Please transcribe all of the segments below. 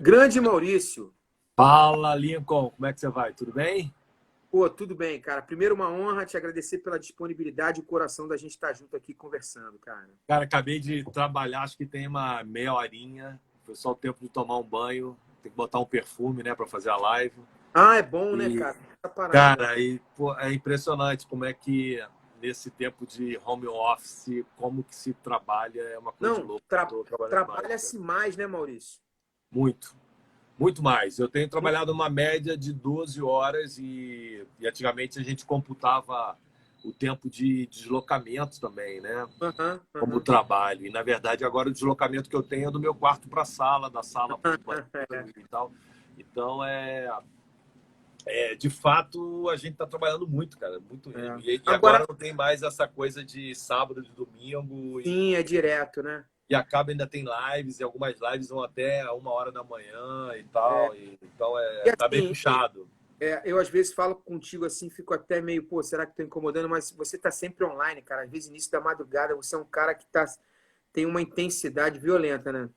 Grande Maurício. Fala, Lincoln. Como é que você vai? Tudo bem? Pô, tudo bem, cara. Primeiro, uma honra te agradecer pela disponibilidade e o coração da gente estar junto aqui conversando, cara. Cara, acabei de trabalhar, acho que tem uma meia horinha. Foi só o tempo de tomar um banho. Tem que botar um perfume, né, para fazer a live. Ah, é bom, né, E, cara? Essa parada. cara, pô, é impressionante como é que nesse tempo de home office, como que se trabalha, é uma coisa de Não, louco. Tô trabalhando demais, trabalha-se mais, né, Maurício? muito. Muito mais. Eu tenho trabalhado uma média de 12 horas e antigamente a gente computava o tempo de deslocamento também, né? Aham, Como aham. trabalho. E, na verdade, agora o deslocamento que eu tenho é do meu quarto para a sala, da sala para o É, banheiro e tal. Então, de fato, a gente está trabalhando muito, cara. Muito. é. E agora Agora, não tem mais essa coisa de sábado, de domingo sim, é direto, né? e acaba ainda tem lives, e algumas lives vão até 1 hora da manhã e É. tal. Então, E tá bem assim, puxado. eu às vezes falo contigo assim, fico até meio, pô, será que estou incomodando? Mas você tá sempre online, cara. Às vezes, início da madrugada, você é um cara que tem uma intensidade violenta, né?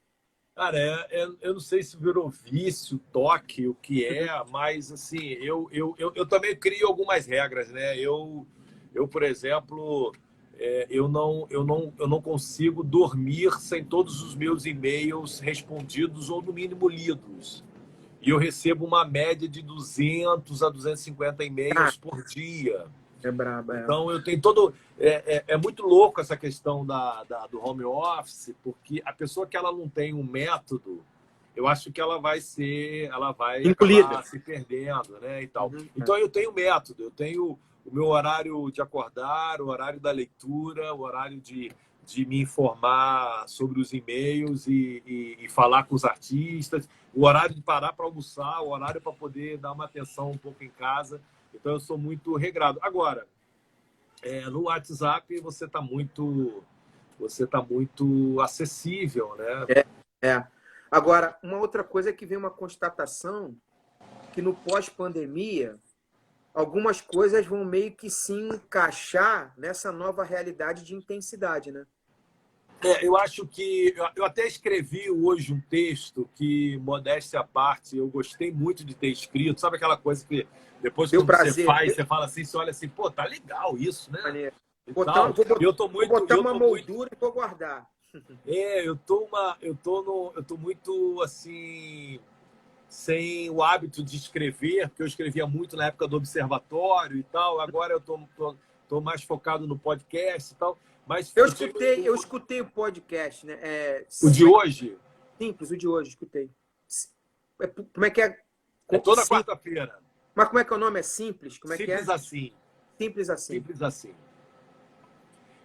Cara, eu não sei se virou vício, toque, o que é, Uhum. mas assim, eu também crio algumas regras, né? Por exemplo, eu não consigo dormir sem todos os meus e-mails respondidos ou, no mínimo, lidos. E eu recebo uma média de 200 a 250 Ah, e-mails por dia. é braba, é. Então, eu tenho todo. É muito louco essa questão do home office, porque a pessoa que ela não tem um método, eu acho que ela vai Engolida. acabar se perdendo, né? E tal. Uhum. Então, eu tenho método, eu tenho o meu horário de acordar, o horário da leitura, o horário de me informar sobre os e-mails e falar com os artistas, o horário de parar para almoçar, o horário para poder dar uma atenção um pouco em casa. Então, eu sou muito regrado. Agora, no WhatsApp você tá muito acessível, né? É, é. Agora, uma outra coisa é que vem uma constatação que no pós-pandemia, algumas coisas vão meio que se encaixar nessa nova realidade de intensidade, né? Eu acho que eu até escrevi hoje um texto que, modéstia à parte, eu gostei muito de ter escrito. Sabe aquela coisa que depois, Deu quando você prazer, faz, deu você fala assim, você olha assim, pô, tá legal isso, né? maneiro. E tal. E eu tô Vou muito, botar uma moldura e vou guardar. eu tô muito assim sem o hábito de escrever, porque eu escrevia muito na época do observatório e tal. Agora eu tô mais focado no podcast e tal. Mas Eu eu tive escutei o podcast, né? o de hoje. Simples, o de hoje, escutei. Como é que é? É toda Sim. quarta-feira. Mas como é que é o nome? É simples? Como é que é? Simples assim. Simples assim. Simples assim.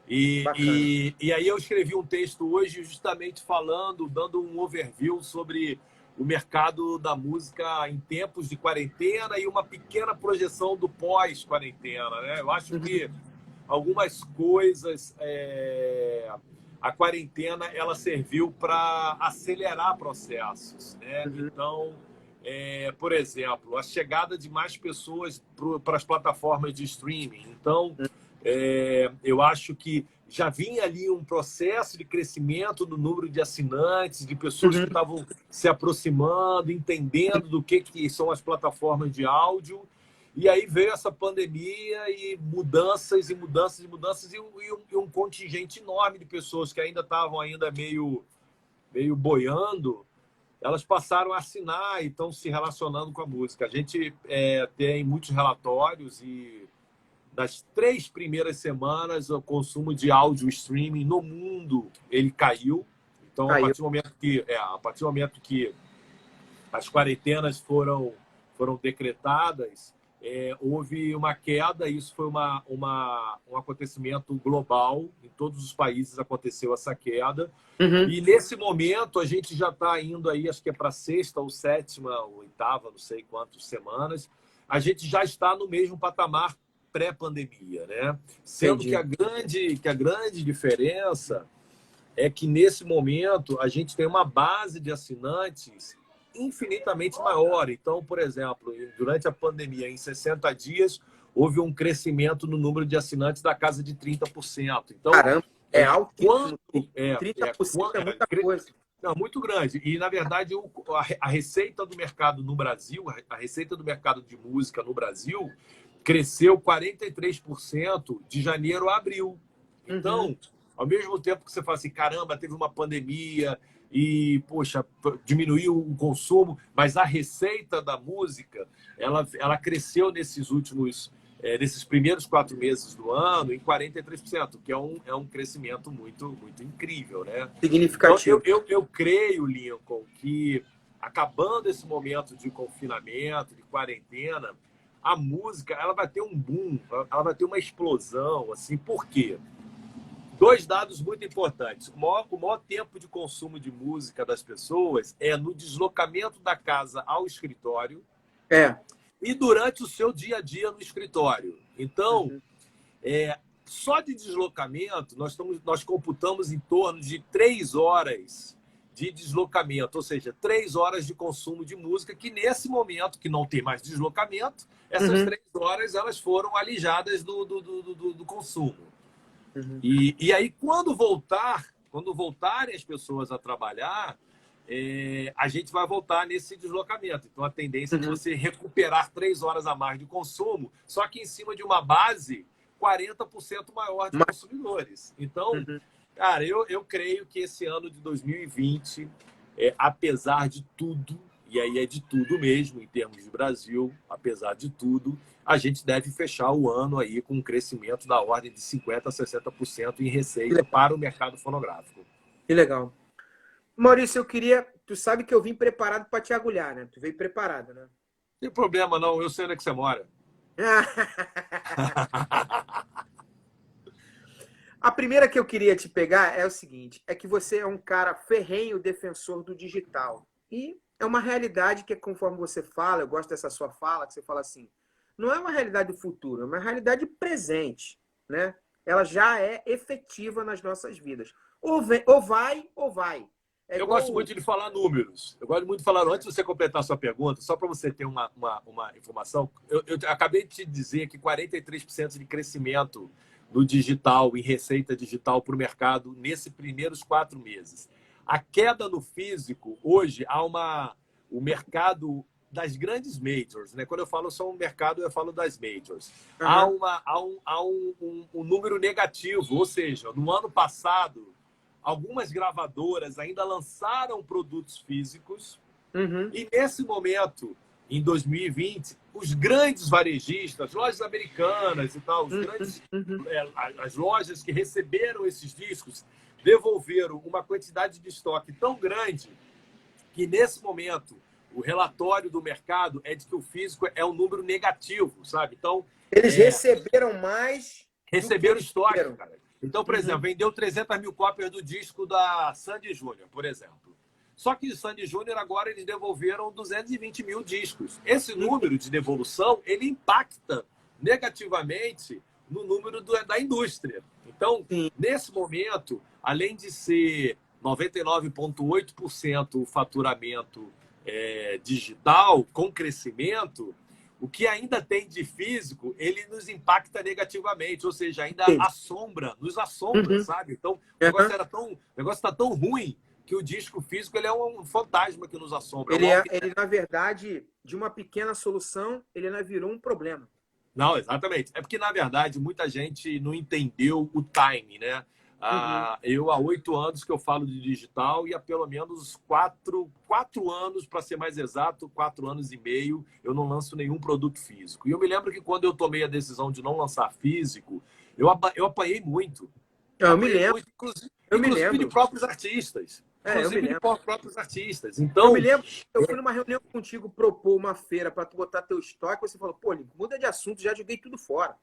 E, Bacana. e, e aí eu escrevi um texto hoje justamente falando, dando um overview sobre o mercado da música em tempos de quarentena e uma pequena projeção do pós-quarentena, né? Eu acho Uhum. que algumas coisas, a quarentena ela serviu para acelerar processos, né? Uhum. Então, por exemplo, a chegada de mais pessoas para as plataformas de streaming. Então, eu acho que já vinha ali um processo de crescimento do número de assinantes, de pessoas que Uhum. estavam se aproximando, entendendo do que são as plataformas de áudio. E aí veio essa pandemia e mudanças e mudanças e mudanças e um contingente enorme de pessoas que ainda estavam meio boiando, elas passaram a assinar e estão se relacionando com a música. A gente tem muitos relatórios e das 3 primeiras semanas o consumo de áudio streaming no mundo ele caiu. Então, a Caiu. partir do momento que as quarentenas foram decretadas, houve uma queda. Isso foi um acontecimento global. Em todos os países aconteceu essa queda. Uhum. E, nesse momento, a gente já está indo aí, acho que é para a 6ª ou 7ª, ou 8ª, não sei quantas semanas. A gente já está no mesmo patamar pré-pandemia, né? Sendo que Entendi. a grande diferença é que, nesse momento, a gente tem uma base de assinantes infinitamente maior. Então, por exemplo, durante a pandemia, em 60 dias, houve um crescimento no número de assinantes da casa de 30%. Então, Caramba, é quando altíssimo. 30% é muita coisa. Não, muito grande. E, na verdade, a receita do mercado no Brasil, a receita do mercado de música no Brasil, cresceu 43% de janeiro a abril. Então, ao mesmo tempo que você fala assim, caramba, teve uma pandemia e, poxa, diminuiu o consumo, mas a receita da música, ela cresceu nesses primeiros 4 meses do ano em 43%, que é um crescimento muito, muito incrível, né? Então, Significativo. eu creio, Lincoln, que acabando esse momento de confinamento, de quarentena, a música ela vai ter um boom, ela vai ter uma explosão, assim, por quê? 2 dados muito importantes. O maior tempo de consumo de música das pessoas é no deslocamento da casa ao escritório e durante o seu dia a dia no escritório. Então, só de deslocamento, nós computamos em torno de 3 horas de deslocamento, ou seja, 3 horas de consumo de música, que nesse momento, que não tem mais deslocamento, essas 3 horas elas foram alijadas do consumo. E aí, quando voltarem as pessoas a trabalhar, a gente vai voltar nesse deslocamento. Então, a tendência é de você recuperar 3 horas a mais de consumo, só que em cima de uma base 40% maior de consumidores. Então, cara, eu creio que esse ano de 2020, apesar de tudo, e aí é de tudo mesmo, em termos de Brasil, apesar de tudo, a gente deve fechar o ano aí com um crescimento da ordem de 50% a 60% em receita para o mercado fonográfico. Que legal. Maurício, tu sabe que eu vim preparado para te agulhar, né? Tu veio preparado, né? Não tem problema não, eu sei onde é que você mora. A primeira que eu queria te pegar é o seguinte, é que você é um cara ferrenho defensor do digital. E é uma realidade que, conforme você fala, eu gosto dessa sua fala, que você fala assim, não é uma realidade do futuro, é uma realidade presente, né? Ela já é efetiva nas nossas vidas. Ou vai, ou vai. Eu gosto muito de falar números. Eu gosto muito de falar, antes de você completar a sua pergunta, só para você ter uma informação, eu acabei de te dizer que 43% de crescimento no digital, em receita digital para o mercado, nesses primeiros 4 meses. A queda no físico, hoje, o mercado das grandes majors, né? Quando eu falo só um mercado, eu falo das majors. Há um número negativo, ou seja, no ano passado, algumas gravadoras ainda lançaram produtos físicos e, nesse momento, em 2020, os grandes varejistas, lojas americanas e tal, as lojas que receberam esses discos, devolveram uma quantidade de estoque tão grande que, nesse momento, o relatório do mercado é de que o físico é um número negativo, sabe? Então, eles receberam mais. Receberam estoque, cara. Então, por exemplo, vendeu 300 mil cópias do disco da Sandy Júnior, por exemplo. Só que o Sandy Júnior agora eles devolveram 220 mil discos. Esse número de devolução, ele impacta negativamente no número da indústria. Então, nesse momento, além de ser 99,8% o faturamento digital com crescimento, o que ainda tem de físico, ele nos impacta negativamente, ou seja, ainda nos assombra, sabe? Então, o negócio está tão ruim que o disco físico ele é um fantasma que nos assombra. Ele, na verdade, de uma pequena solução, ele virou um problema. Não, exatamente. É porque, na verdade, muita gente não entendeu o time, né? Eu, há 8 anos que eu falo de digital e há pelo menos 4 anos, para ser mais exato, 4 anos e meio, eu não lanço nenhum produto físico. E eu me lembro que quando eu tomei a decisão de não lançar físico, eu apanhei muito. Eu me lembro. Inclusive de próprios artistas. De próprios artistas. Então, eu me lembro, eu fui numa reunião contigo propor uma feira para tu botar teu estoque, você falou, pô, muda de assunto, já joguei tudo fora.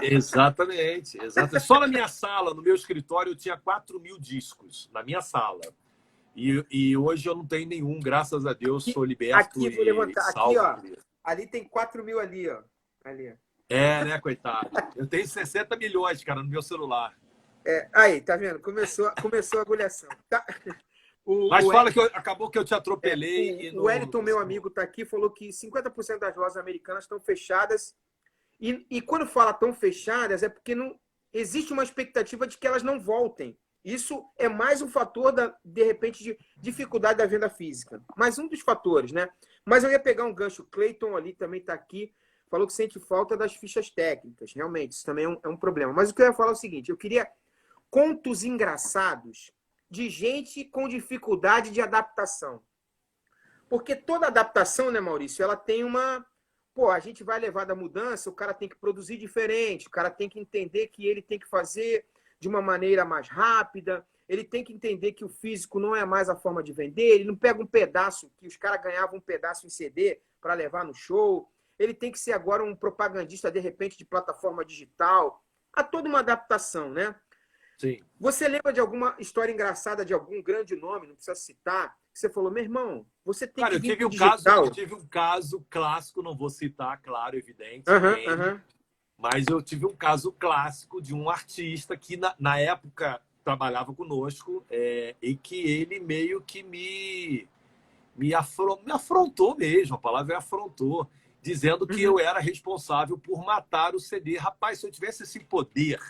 Exatamente. Só na minha sala, no meu escritório, eu tinha 4 mil discos na minha sala. E hoje eu não tenho nenhum, graças a Deus, sou liberto. Aqui, vou levantar. Aqui, ó. Ali tem 4 mil ali, ó. Ali. Né, coitado? Eu tenho 60 milhões, cara, no meu celular. Aí, tá vendo? Começou a agulhação. Tá. Mas fala que acabou que eu te atropelei. O Wellington, meu amigo, tá aqui, falou que 50% das lojas americanas estão fechadas. E quando fala tão fechadas, é porque não existe uma expectativa de que elas não voltem. Isso é mais um fator, de repente, de dificuldade da venda física. Mais um dos fatores, né? Mas eu ia pegar um gancho. O Cleiton ali também está aqui, falou que sente falta das fichas técnicas. Realmente, isso também é um problema. Mas o que eu ia falar é o seguinte, eu queria contos engraçados de gente com dificuldade de adaptação. Porque toda adaptação, né, Maurício, ela tem uma... Pô, a gente vai levar da mudança, o cara tem que produzir diferente, o cara tem que entender que ele tem que fazer de uma maneira mais rápida, ele tem que entender que o físico não é mais a forma de vender, ele não pega um pedaço, que os caras ganhavam um pedaço em CD para levar no show, ele tem que ser agora um propagandista, de repente, de plataforma digital. Há toda uma adaptação, né? Sim. Você lembra de alguma história engraçada de algum grande nome, não precisa citar, que você falou, meu irmão, você tem que vir pro digital. Eu tive um caso clássico, não vou citar, claro, evidente, Uhum. mas eu tive um caso clássico de um artista que, na época, trabalhava conosco e que ele meio que me afrontou mesmo, a palavra é afrontou, dizendo que eu era responsável por matar o CD. Rapaz, se eu tivesse esse poder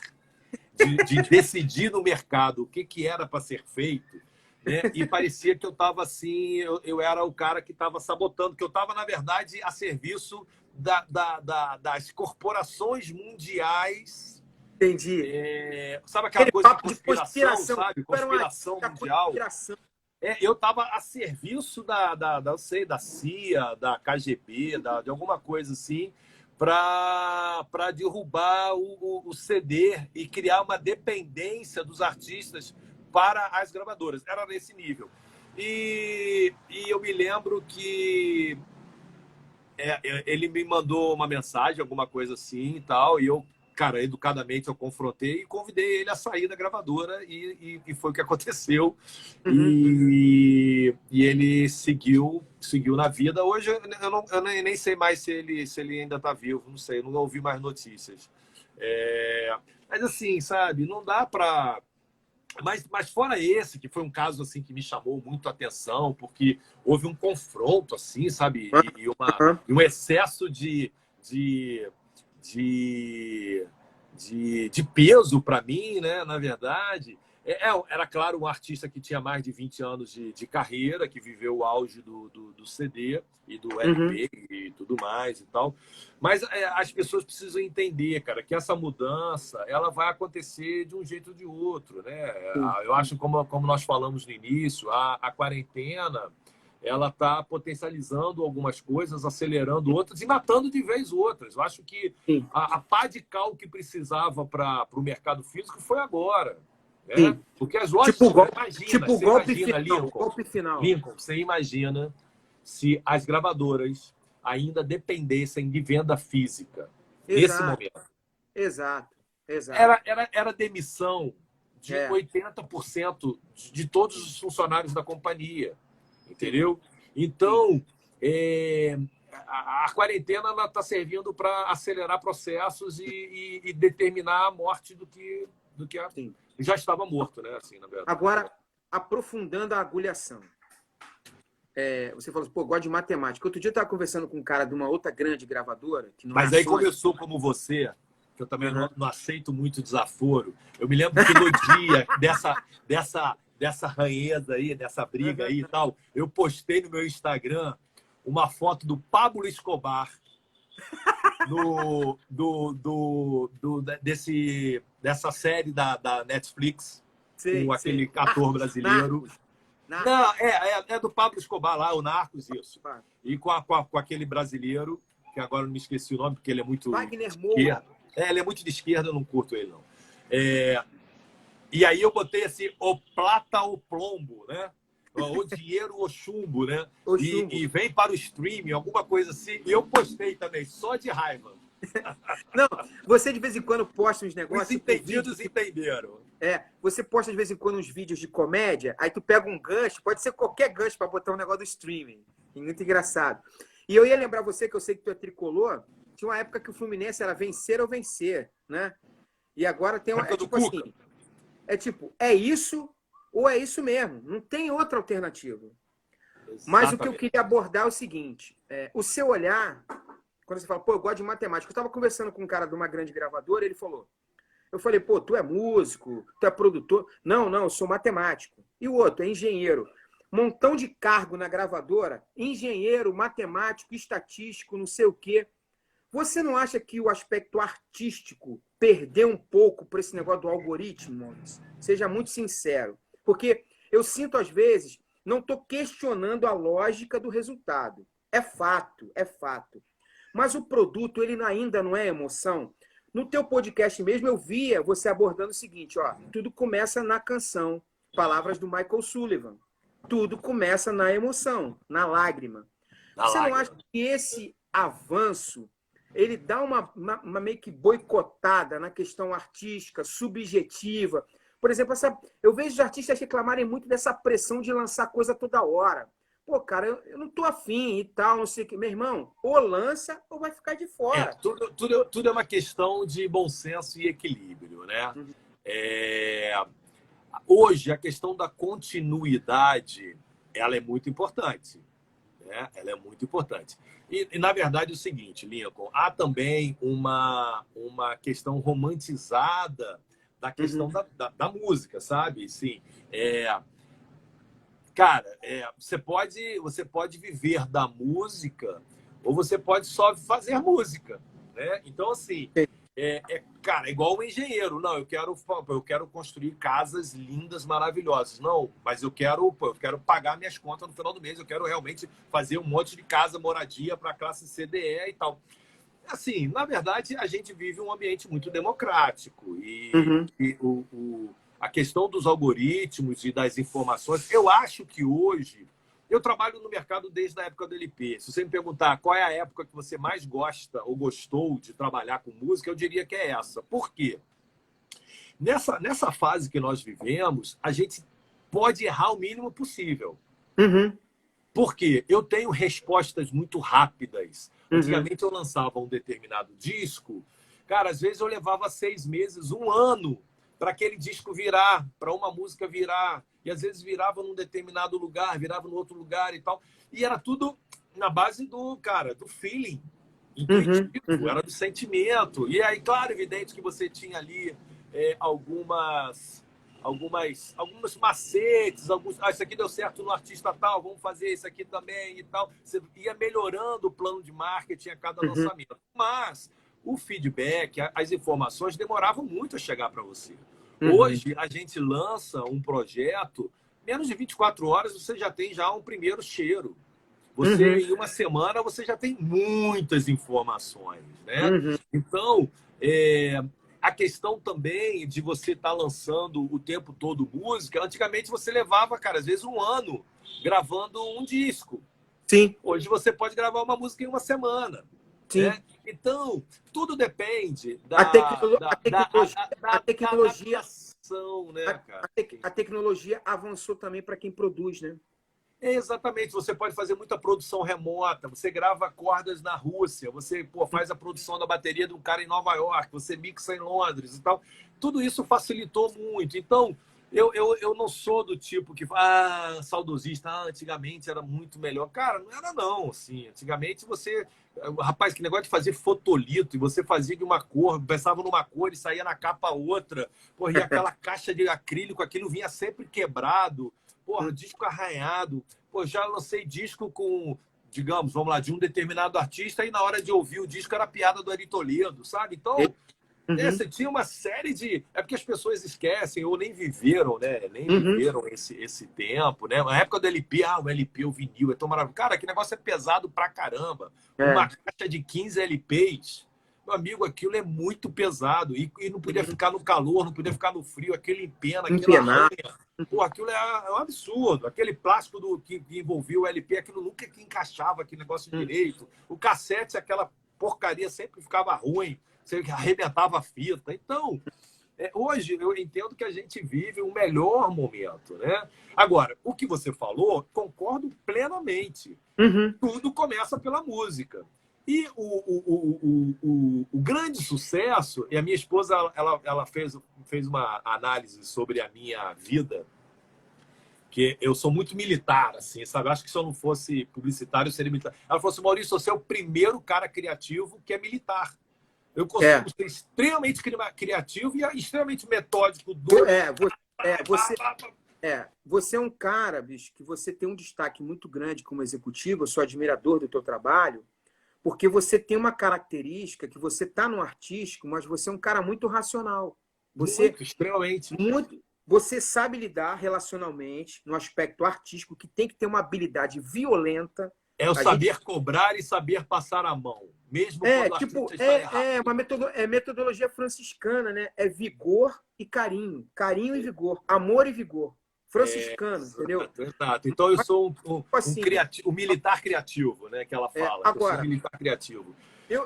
de decidir no mercado o que era para ser feito, né? E parecia que eu estava assim, eu era o cara que estava sabotando, que eu estava, na verdade, a serviço das corporações mundiais. Entendi. Sabe aquela Aquele coisa papo de conspiração, sabe? Conspiração mundial. Conspiração. Eu estava a serviço da CIA, da KGB, de alguma coisa assim, para derrubar o CD e criar uma dependência dos artistas para as gravadoras. Era nesse nível. E eu me lembro que ele me mandou uma mensagem, alguma coisa assim e tal, e eu, cara, educadamente eu confrontei e convidei ele a sair da gravadora e foi o que aconteceu. E ele seguiu na vida. Hoje eu nem sei mais se ele ainda está vivo, não sei, não ouvi mais notícias. Mas assim, sabe, não dá para... Mas fora esse, que foi um caso assim que me chamou muito a atenção, porque houve um confronto, assim, sabe? E um excesso de peso para mim, né? Na verdade, era claro um artista que tinha mais de 20 anos de carreira, que viveu o auge do CD e do LP e tudo mais e tal. Mas as pessoas precisam entender, cara, que essa mudança ela vai acontecer de um jeito ou de outro, né? Eu acho, como nós falamos no início, a quarentena ela está potencializando algumas coisas, acelerando outras e matando de vez outras. Eu acho que a pá de cal que precisava para o mercado físico foi agora. Né? Porque as lojas, golpe final. Lincoln, você imagina se as gravadoras ainda dependessem de venda física nesse momento. Exato. Era demissão de 80% de todos os funcionários da companhia. Entendeu? Então, a quarentena está servindo para acelerar processos e determinar a morte do que já estava morto, né? Assim, na verdade. Agora, aprofundando a agulhação. Você falou assim, pô, gosto de matemática. Outro dia eu estava conversando com um cara de uma outra grande gravadora. Que não Mas aí começou como você, que eu também não aceito muito desaforo. Eu me lembro que no dia dessa ranheza aí, dessa briga aí e tal, eu postei no meu Instagram uma foto do Pablo Escobar dessa série da Netflix, com aquele ator brasileiro. Narcos. Não, é do Pablo Escobar lá, o Narcos, isso. E com aquele brasileiro, que agora não me esqueci o nome, porque ele é muito Wagner Moura. Ele é muito de esquerda, eu não curto ele, não. E aí eu botei assim, o plata ou plombo, né? O dinheiro ou chumbo, né? E vem para o streaming, alguma coisa assim. E eu postei também, só de raiva. Não, você de vez em quando posta uns negócios... Os entendidos entenderam. Você posta de vez em quando uns vídeos de comédia, aí tu pega um gancho, pode ser qualquer gancho para botar um negócio do streaming. Muito engraçado. E eu ia lembrar você, que eu sei que tu é tricolor, tinha uma época que o Fluminense era vencer ou vencer, né? E agora tem uma... é isso ou é isso mesmo. Não tem outra alternativa. Exatamente. Mas o que eu queria abordar é o seguinte, o seu olhar... Quando você fala, pô, eu gosto de matemática. Eu estava conversando com um cara de uma grande gravadora, ele falou, Eu falei, pô, tu é músico, tu é produtor? Não, eu sou matemático. E o outro é engenheiro. Montão de cargo na gravadora, engenheiro, matemático, estatístico, não sei o quê. Você não acha que o aspecto artístico perdeu um pouco por esse negócio do algoritmo, Maurício? Seja muito sincero. Porque eu sinto, às vezes, não estou questionando a lógica do resultado. É fato, é fato. Mas o produto, ele ainda não é emoção. No teu podcast mesmo, eu via você abordando o seguinte, ó, tudo começa na canção, palavras do Michael Sullivan. Tudo começa na emoção, na lágrima. Você não acha que esse avanço ele dá uma meio que boicotada na questão artística, subjetiva? Por exemplo, eu vejo os artistas reclamarem muito dessa pressão de lançar coisa toda hora. Pô, cara, eu não tô afim e tal, não sei o que. Meu irmão, ou lança ou vai ficar de fora. Tudo é uma questão de bom senso e equilíbrio, né? Uhum. Hoje, a questão da continuidade, ela é muito importante. Né? Ela é muito importante. E, na verdade, é o seguinte, Lincoln, há também uma questão romantizada da questão da música, sabe? Sim, cara, você pode viver da música ou você pode só fazer música, né? Então, assim, cara, é igual um engenheiro. Não, eu quero construir casas lindas, maravilhosas. Não, mas eu quero pagar minhas contas no final do mês. Eu quero realmente fazer um monte de casa, moradia para a classe CDE e tal. Assim, na verdade, a gente vive um ambiente muito democrático e a questão dos algoritmos e das informações, eu acho que hoje eu trabalho no mercado desde a época do LP. Se você me perguntar qual é a época que você mais gosta ou gostou de trabalhar com música, eu diria que é essa. Por quê? Nessa fase que nós vivemos, a gente pode errar o mínimo possível. Uhum. Porque eu tenho respostas muito rápidas. Antigamente eu lançava um determinado disco, cara, às vezes eu levava 6 meses, 1 ano, para aquele disco virar, para uma música virar. E às vezes virava num determinado lugar, virava no outro lugar e tal. E era tudo na base do feeling intuitivo, era do sentimento. E aí, claro, evidente que você tinha ali alguns macetes, isso aqui deu certo no artista tal, vamos fazer isso aqui também e tal. Você ia melhorando o plano de marketing a cada lançamento. Mas o feedback, as informações demoravam muito a chegar para você. Hoje, a gente lança um projeto, menos de 24 horas você já tem um primeiro cheiro. Você, em uma semana, você já tem muitas informações, né? Então, a questão também de você estar lançando o tempo todo música, antigamente você levava, cara, às vezes 1 ano gravando um disco. Sim. Hoje você pode gravar uma música em 1 semana. Sim. Né? Então, tudo depende A tecnologia, né, cara? A tecnologia avançou também para quem produz, né? Exatamente, você pode fazer muita produção remota, você grava cordas na Rússia, você faz a produção da bateria de um cara em Nova York, você mixa em Londres e tal. Tudo isso facilitou muito. Então, eu não sou do tipo que saudosista, antigamente era muito melhor. Cara, não era não, assim. Antigamente rapaz, que negócio de fazer fotolito, e você fazia de uma cor, pensava numa cor e saía na capa outra. E aquela caixa de acrílico, aquilo vinha sempre quebrado. Disco arranhado. Já lancei disco com, digamos, vamos lá, de um determinado artista e na hora de ouvir o disco era a piada do Ari Toledo, sabe? Então, você tinha uma série de... É porque as pessoas esquecem ou nem viveram, né? Nem viveram esse tempo, né? Na época do LP, o LP, o vinil, é tão maravilhoso. Cara, que negócio é pesado pra caramba. Uma caixa de 15 LPs... Meu amigo, aquilo é muito pesado e não podia ficar no calor, não podia ficar no frio, aquele empena, aquilo arranha. Aquilo é um absurdo. Aquele plástico que envolvia o LP, aquilo nunca encaixava, aquele negócio direito. O cassete, aquela porcaria sempre ficava ruim, você arrebentava a fita. Então, hoje eu entendo que a gente vive o melhor momento, né? Agora, o que você falou, concordo plenamente. Tudo começa pela música. E o grande sucesso, e a minha esposa ela fez uma análise sobre a minha vida, que eu sou muito militar, assim, sabe? Acho que se eu não fosse publicitário, eu seria militar. Ela falou assim, Maurício, você é o primeiro cara criativo que é militar. Eu consigo ser extremamente criativo e extremamente metódico. Você é um cara, bicho, que você tem um destaque muito grande como executivo. Eu sou admirador do teu trabalho, porque você tem uma característica que você está no artístico, mas você é um cara muito racional. Extremamente. Você sabe lidar relacionalmente no aspecto artístico, que tem que ter uma habilidade violenta. É o saber cobrar e saber passar a mão, mesmo quando o artista está errado. É metodologia franciscana, né? É vigor e carinho. Carinho e vigor. Amor e vigor. Franciscano, entendeu? Exato. Então eu sou um militar criativo, né? Que ela fala. Agora, eu sou um militar criativo.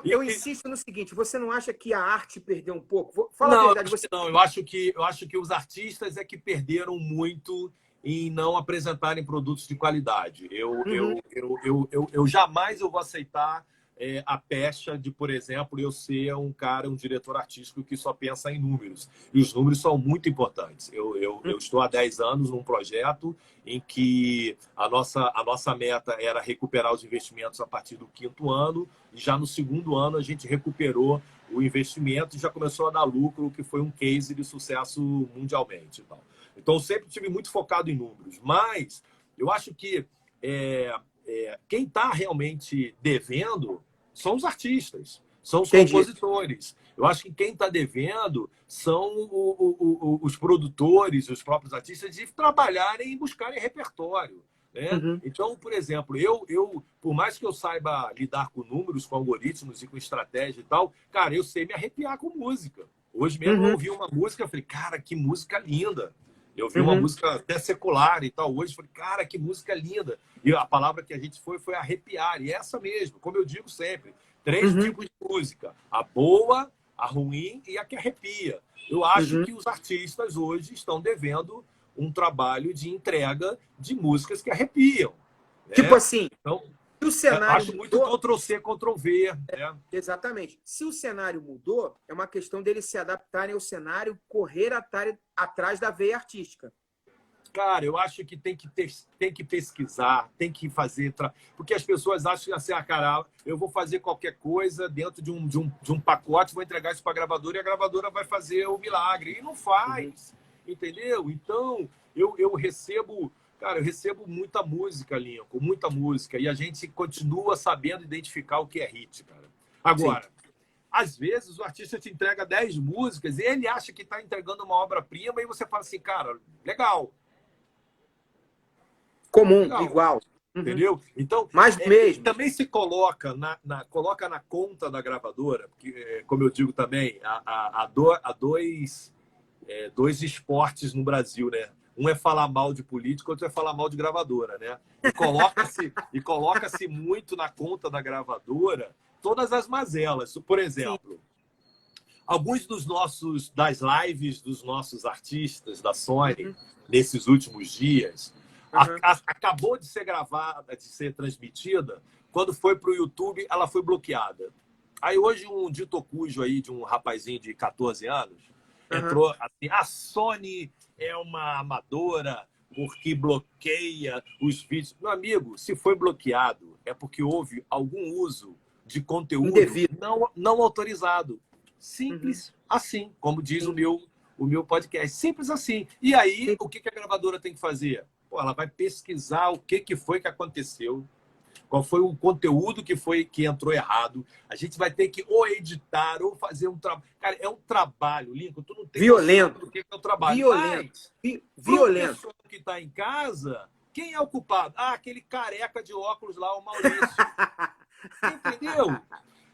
Eu insisto no seguinte: você não acha que a arte perdeu um pouco? Fala a verdade. Não, eu acho que os artistas é que perderam muito em não apresentarem produtos de qualidade. Eu jamais vou aceitar a pecha de, por exemplo, eu ser um diretor artístico que só pensa em números. E os números são muito importantes. Eu estou há 10 anos num projeto em que a nossa meta era recuperar os investimentos a partir do 5º ano, e já no 2º ano a gente recuperou o investimento e já começou a dar lucro, que foi um case de sucesso mundialmente. Então, eu sempre tive muito focado em números. Mas eu acho que quem está realmente devendo são os artistas, são os compositores. Eu acho que quem está devendo são os produtores, os próprios artistas, de trabalharem e buscarem repertório. Né? Então, por exemplo, por mais que eu saiba lidar com números, com algoritmos e com estratégia e tal, cara, eu sei me arrepiar com música. Hoje mesmo eu ouvi uma música e falei, cara, que música linda. Eu vi uma música até secular e tal. Hoje falei, cara, que música linda. E a palavra que a gente foi arrepiar. E essa mesmo, como eu digo sempre, 3 tipos de música. A boa, a ruim e a que arrepia. Eu acho que os artistas hoje estão devendo um trabalho de entrega de músicas que arrepiam. Né? Tipo assim, então, o cenário acho muito Ctrl-C, Ctrl-V. Né? Exatamente. Se o cenário mudou, é uma questão deles se adaptarem ao cenário, correr atrás da veia artística. Cara, eu acho que tem que pesquisar, tem que fazer... Porque as pessoas acham assim, cara, eu vou fazer qualquer coisa dentro de um pacote, vou entregar isso para a gravadora e a gravadora vai fazer o milagre. E não faz, entendeu? Então, eu recebo... Cara, eu recebo muita música, Lincoln, muita música. E a gente continua sabendo identificar o que é hit, cara. Agora, às vezes o artista te entrega 10 músicas e ele acha que está entregando uma obra-prima e você fala assim, cara, legal. Comum, legal. Igual. Entendeu? Então, mas mesmo. Também se coloca coloca na conta da gravadora, porque, como eu digo também, há dois esportes no Brasil, né? Um é falar mal de político, outro é falar mal de gravadora, né? E coloca-se muito na conta da gravadora todas as mazelas. Por exemplo, alguns das lives dos nossos artistas da Sony, nesses últimos dias, acabou de ser gravada, de ser transmitida, quando foi para o YouTube, ela foi bloqueada. Aí hoje um dito cujo aí de um rapazinho de 14 anos entrou assim, a Sony é uma amadora porque bloqueia os vídeos. Meu amigo, se foi bloqueado, é porque houve algum uso de conteúdo não autorizado. Simples assim, como diz o meu podcast. Simples assim. E aí, o que a gravadora tem que fazer? Pô, ela vai pesquisar o que foi que aconteceu, qual foi o conteúdo que entrou errado. A gente vai ter que ou editar ou fazer um trabalho. Cara, é um trabalho, Lincoln. Tu não tem violento. Do que é o trabalho. Violento. Violento. Pessoa que está em casa, quem é o culpado? Aquele careca de óculos lá, o Maurício. Entendeu?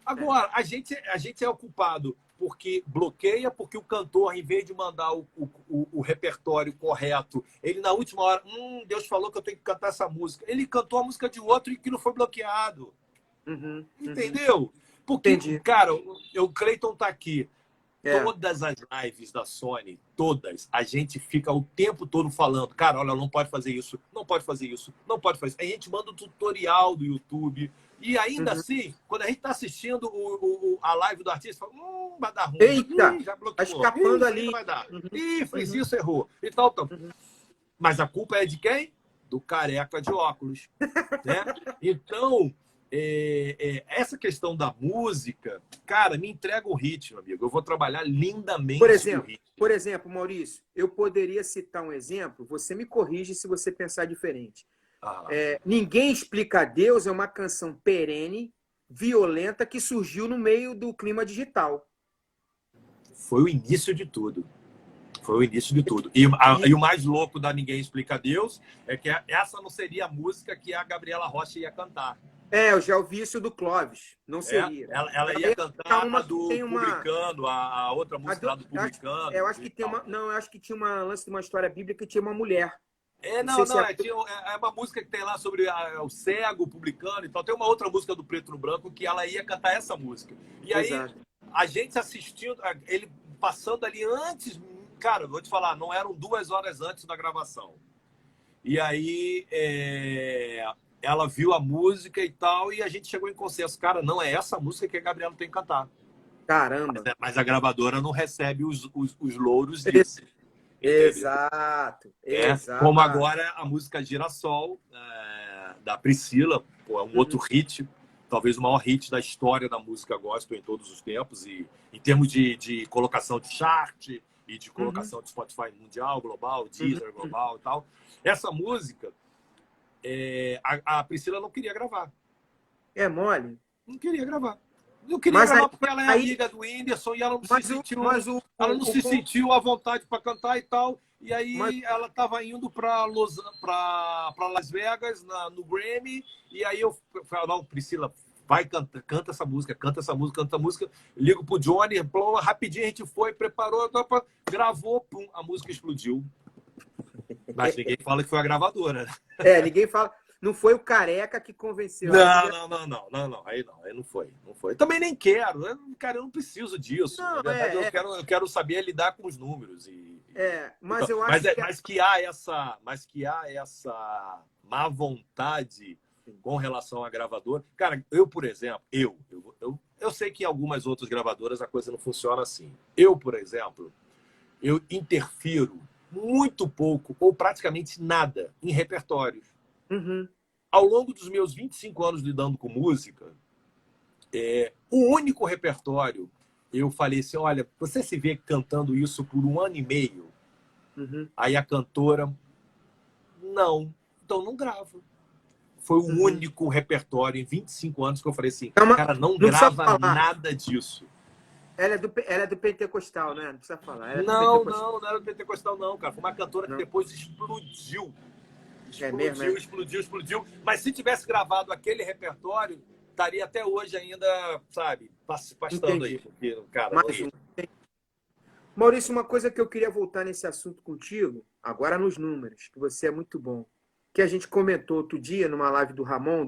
Agora, a gente é o culpado porque bloqueia, porque o cantor, em vez de mandar o repertório correto, ele na última hora, Deus falou que eu tenho que cantar essa música. Ele cantou a música de outro e que não foi bloqueado. Entendeu? Porque, cara, o Cleiton tá aqui. Todas as lives da Sony, todas, a gente fica o tempo todo falando, cara, olha, não pode fazer isso, não pode fazer isso, não pode fazer isso. A gente manda um tutorial do YouTube. E ainda assim, quando a gente está assistindo a live do artista, fala, vai dar ruim. Eita, já bloqueou. tá escapando ali. Vai dar. Fez isso, errou. E tal. Mas a culpa é de quem? Do careca de óculos. Né? Então, essa questão da música, cara, me entrega o ritmo, amigo. Eu vou trabalhar lindamente Por o ritmo. por exemplo, Maurício, eu poderia citar um exemplo, você me corrige se você pensar diferente. Ah, Ninguém Explica a Deus é uma canção perene, violenta, que surgiu no meio do clima digital. foi o início de tudo. Foi o início de tudo. E o mais louco da Ninguém Explica a Deus é que essa não seria a música que a Gabriela Rocha ia cantar. Eu já ouvi isso do Clóvis. Não seria. Ela ia cantar uma do tem uma, Publicano, a outra música lá do Publicano. eu acho que tem uma, não, eu acho que tinha uma lance de uma história bíblica que tinha uma mulher. Não, Sei se é uma música que tem lá sobre o cego, o publicano e tal. Tem uma outra música do Preto no Branco que ela ia cantar essa música. E aí, Exato. a gente assistindo, ele passando ali antes, cara, vou te falar, não eram 2 horas antes da gravação. E aí, ela viu a música e tal, e a gente chegou em consenso. Cara, não é essa música que a Gabriela tem que cantar. Caramba. Mas a gravadora não recebe os louros disso. Exato. Como agora a música Girassol, da Priscila, pô, é um outro hit, talvez o maior hit da história da música gospel em todos os tempos, e em termos de colocação de chart e de colocação de Spotify mundial, global, Deezer, global e tal. Essa música, a Priscila não queria gravar. É mole? Não queria gravar. Não queria gravar porque ela é amiga do Whindersson e ela não se sentiu à vontade para cantar e tal. E aí ela estava indo para Las Vegas, no Grammy. E aí eu falei, não, Priscila, vai, canta essa música, canta essa música. Ligo pro Johnny, rapidinho a gente foi, preparou, gravou, pum, a música explodiu. Mas ninguém fala que foi a gravadora. Ninguém fala. Não foi o Careca que convenceu. Não. Aí não foi. Também nem quero. Cara, eu não preciso disso. Não, na verdade, eu quero saber lidar com os números. Mas então, eu acho que há essa má vontade com relação à gravadora. Cara, eu, por exemplo, eu sei que em algumas outras gravadoras a coisa não funciona assim. Eu, por exemplo, eu interfiro muito pouco ou praticamente nada em repertórios. Ao longo dos meus 25 anos lidando com música, o único repertório, eu falei assim, olha, você se vê cantando isso por 1 ano e meio? Aí a cantora, não, então não grava. Foi o único repertório em 25 anos que eu falei assim, cara, não grava nada disso. Ela é do pentecostal, né? Não precisa falar. Não era do pentecostal, não, cara. Foi uma cantora que depois explodiu. Explodiu. Mas se tivesse gravado aquele repertório, estaria até hoje ainda, sabe, pastando aí. Porque, cara, Maurício, uma coisa que eu queria voltar nesse assunto contigo, agora nos números, que você é muito bom, que a gente comentou outro dia numa live do Ramon,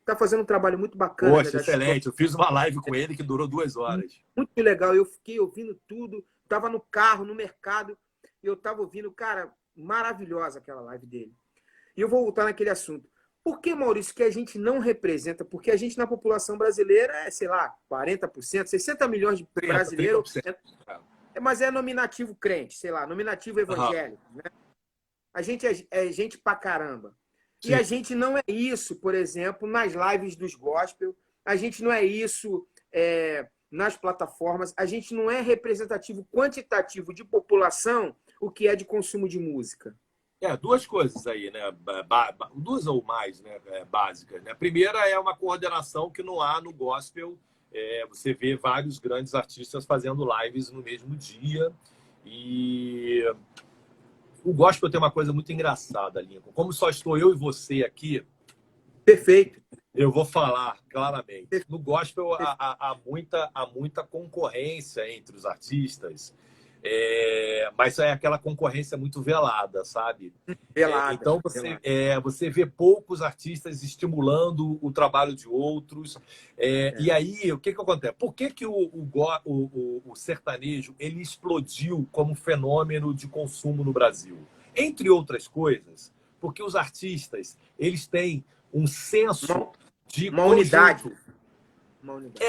tá fazendo um trabalho muito bacana. Poxa, excelente. Eu fiz uma live com ele que durou 2 horas. Muito legal. Eu fiquei ouvindo tudo, estava no carro, no mercado, e eu estava ouvindo, cara, maravilhosa aquela live dele. E eu vou voltar naquele assunto. Por que, Maurício, que a gente não representa? Porque a gente, na população brasileira, sei lá, 40%, 60 milhões de brasileiros. 30%. Mas é nominativo crente, sei lá, nominativo evangélico. Né? A gente é gente pra caramba. Sim. E a gente não é isso, por exemplo, nas lives dos gospel. A gente não é isso nas plataformas. A gente não é representativo quantitativo de população o que é de consumo de música. 2 coisas aí, né? 2 ou mais, né? Básicas. Né? A primeira é uma coordenação que não há no gospel. Você vê vários grandes artistas fazendo lives no mesmo dia. E o gospel tem uma coisa muito engraçada, Lincoln. Como só estou eu e você aqui... Perfeito. Eu vou falar claramente. No gospel há muita concorrência entre os artistas. Mas é aquela concorrência muito velada, sabe? Velada. Então você vê poucos artistas estimulando o trabalho de outros. E aí, o que acontece? Por que o sertanejo ele explodiu como fenômeno de consumo no Brasil? Entre outras coisas, porque os artistas eles têm um senso de uma unidade. Uma unidade.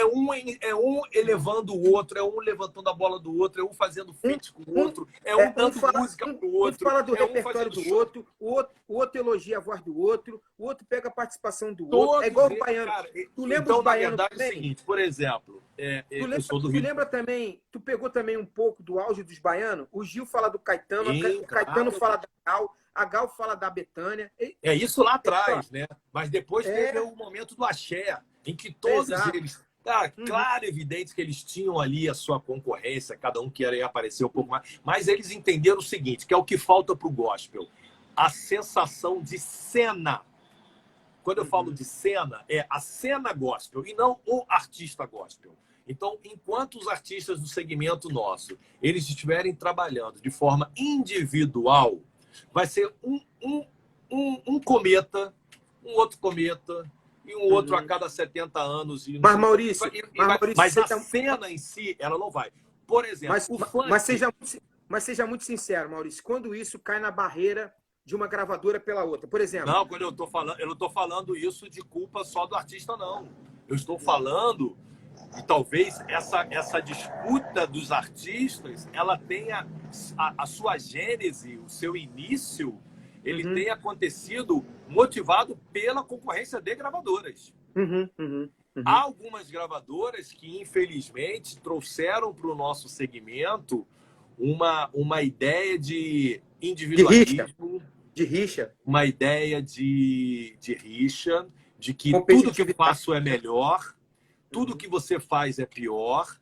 É um elevando o outro, é um levantando a bola do outro, é um fazendo feat com o outro, é um dando música pro outro. Um fala do é um repertório do show. outro, o outro elogia a voz do outro, o outro pega a participação do outro. Todos É igual o eles, baiano. cara, Tu lembra então, os na baianos verdade, é o também? seguinte, por exemplo, eu sou do Tu Rio. lembra também, tu pegou também um pouco do auge dos baianos? O Gil fala do Caetano, Sim, o Caetano claro. fala da Gal, a Gal fala da Betânia. É isso lá atrás, né? Mas depois teve É. o momento do axé, em que todos Exato. eles... Cara, claro, evidente que eles tinham ali a sua concorrência, cada um queria aparecer um pouco mais, mas eles entenderam o seguinte, que é o que falta para o gospel, a sensação de cena. Quando eu falo de cena, é a cena gospel e não o artista gospel. Então, enquanto os artistas do segmento nosso, eles estiverem trabalhando de forma individual, vai ser um cometa, um outro cometa, e um outro a cada 70 anos. E Mas, Maurício, mas a cena em si, ela não vai. Por exemplo, o funk... mas seja muito sincero, Maurício, quando isso cai na barreira de uma gravadora pela outra, por exemplo... Não, quando eu não estou falando isso de culpa só do artista, não. Eu estou falando que talvez essa disputa dos artistas, ela tenha a sua gênese, o seu início, ele tenha acontecido motivado pela concorrência de gravadoras. Há algumas gravadoras que, infelizmente, trouxeram para o nosso segmento uma ideia de individualismo, de rixa, uma ideia de rixa, de que tudo que eu faço é melhor, tudo que você faz é pior,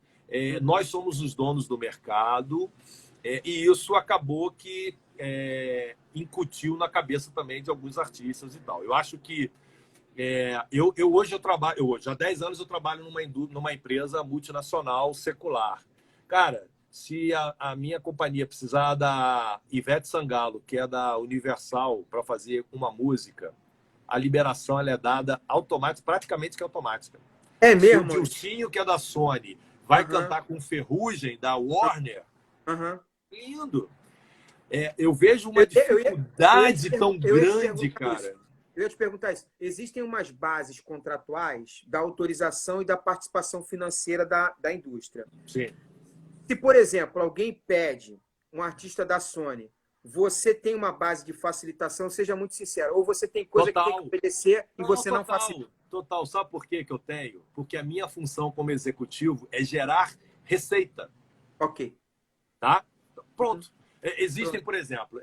nós somos os donos do mercado, e isso acabou que incutiu na cabeça também de alguns artistas e tal. Eu acho que hoje há 10 anos eu trabalho numa empresa multinacional secular. Cara, se a minha companhia precisar da Ivete Sangalo, que é da Universal, para fazer uma música, a liberação ela é dada praticamente que automática. É mesmo? Se o Dilcinho, que é da Sony, vai cantar com Ferrugem, da Warner, lindo. Eu vejo uma dificuldade tão grande, cara. Eu ia te perguntar isso. Existem umas bases contratuais da autorização e da participação financeira da indústria. Sim. Se, por exemplo, alguém pede, um artista da Sony, você tem uma base de facilitação, seja muito sincero, ou você tem coisa que tem que obedecer e você não facilita. Total. Sabe por que eu tenho? Porque a minha função como executivo é gerar receita. Ok. Tá? Pronto. Existem, por exemplo,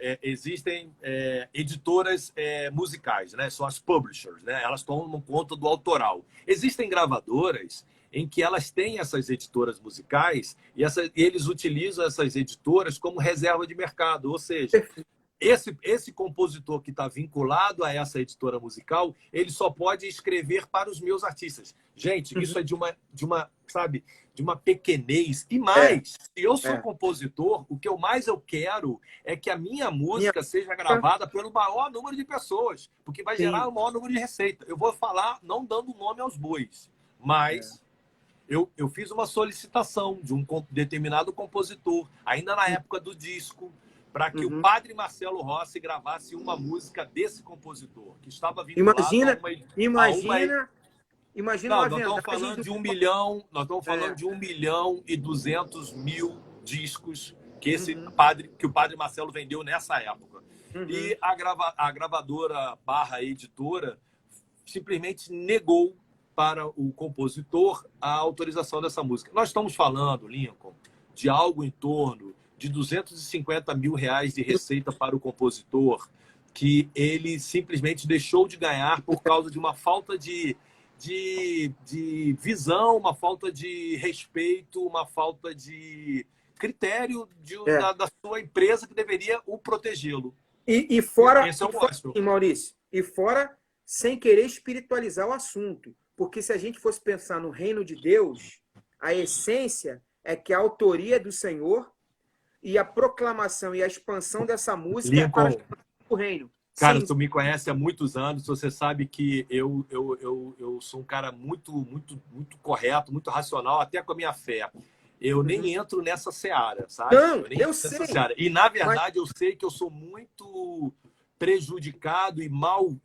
editoras musicais, né? São as publishers, né? Elas tomam conta do autoral. Existem gravadoras em que elas têm essas editoras musicais e eles utilizam essas editoras como reserva de mercado. Ou seja, esse compositor que está vinculado a essa editora musical, ele só pode escrever para os meus artistas. Gente, isso é de uma pequenez. E mais, se eu sou compositor, o que mais eu quero é que a minha música seja gravada pelo maior número de pessoas, porque vai gerar o maior número de receita. Eu vou falar não dando nome aos bois, mas eu fiz uma solicitação de um determinado compositor, ainda na época do disco, para que o padre Marcelo Rossi gravasse uma música desse compositor, que estava vinculado Imagina nós estamos falando de 1 milhão, nós estamos falando de 1.200.000 discos que que o padre Marcelo vendeu nessa época. E a gravadora / editora simplesmente negou para o compositor a autorização dessa música. Nós estamos falando, Lincoln, de algo em torno de R$250 mil de receita para o compositor, que ele simplesmente deixou de ganhar por causa de uma falta de visão, uma falta de respeito, uma falta de critério da sua empresa que deveria o protegê-lo. E fora, Maurício, e fora sem querer espiritualizar o assunto, porque se a gente fosse pensar no reino de Deus, a essência é que a autoria é do Senhor e a proclamação e a expansão dessa música é para o reino. Cara, tu me conhece há muitos anos, você sabe que eu sou um cara muito correto, muito racional, até com a minha fé. Eu nem entro nessa seara, sabe? Não, eu sei. E, na verdade, eu sei que eu sou muito prejudicado e mal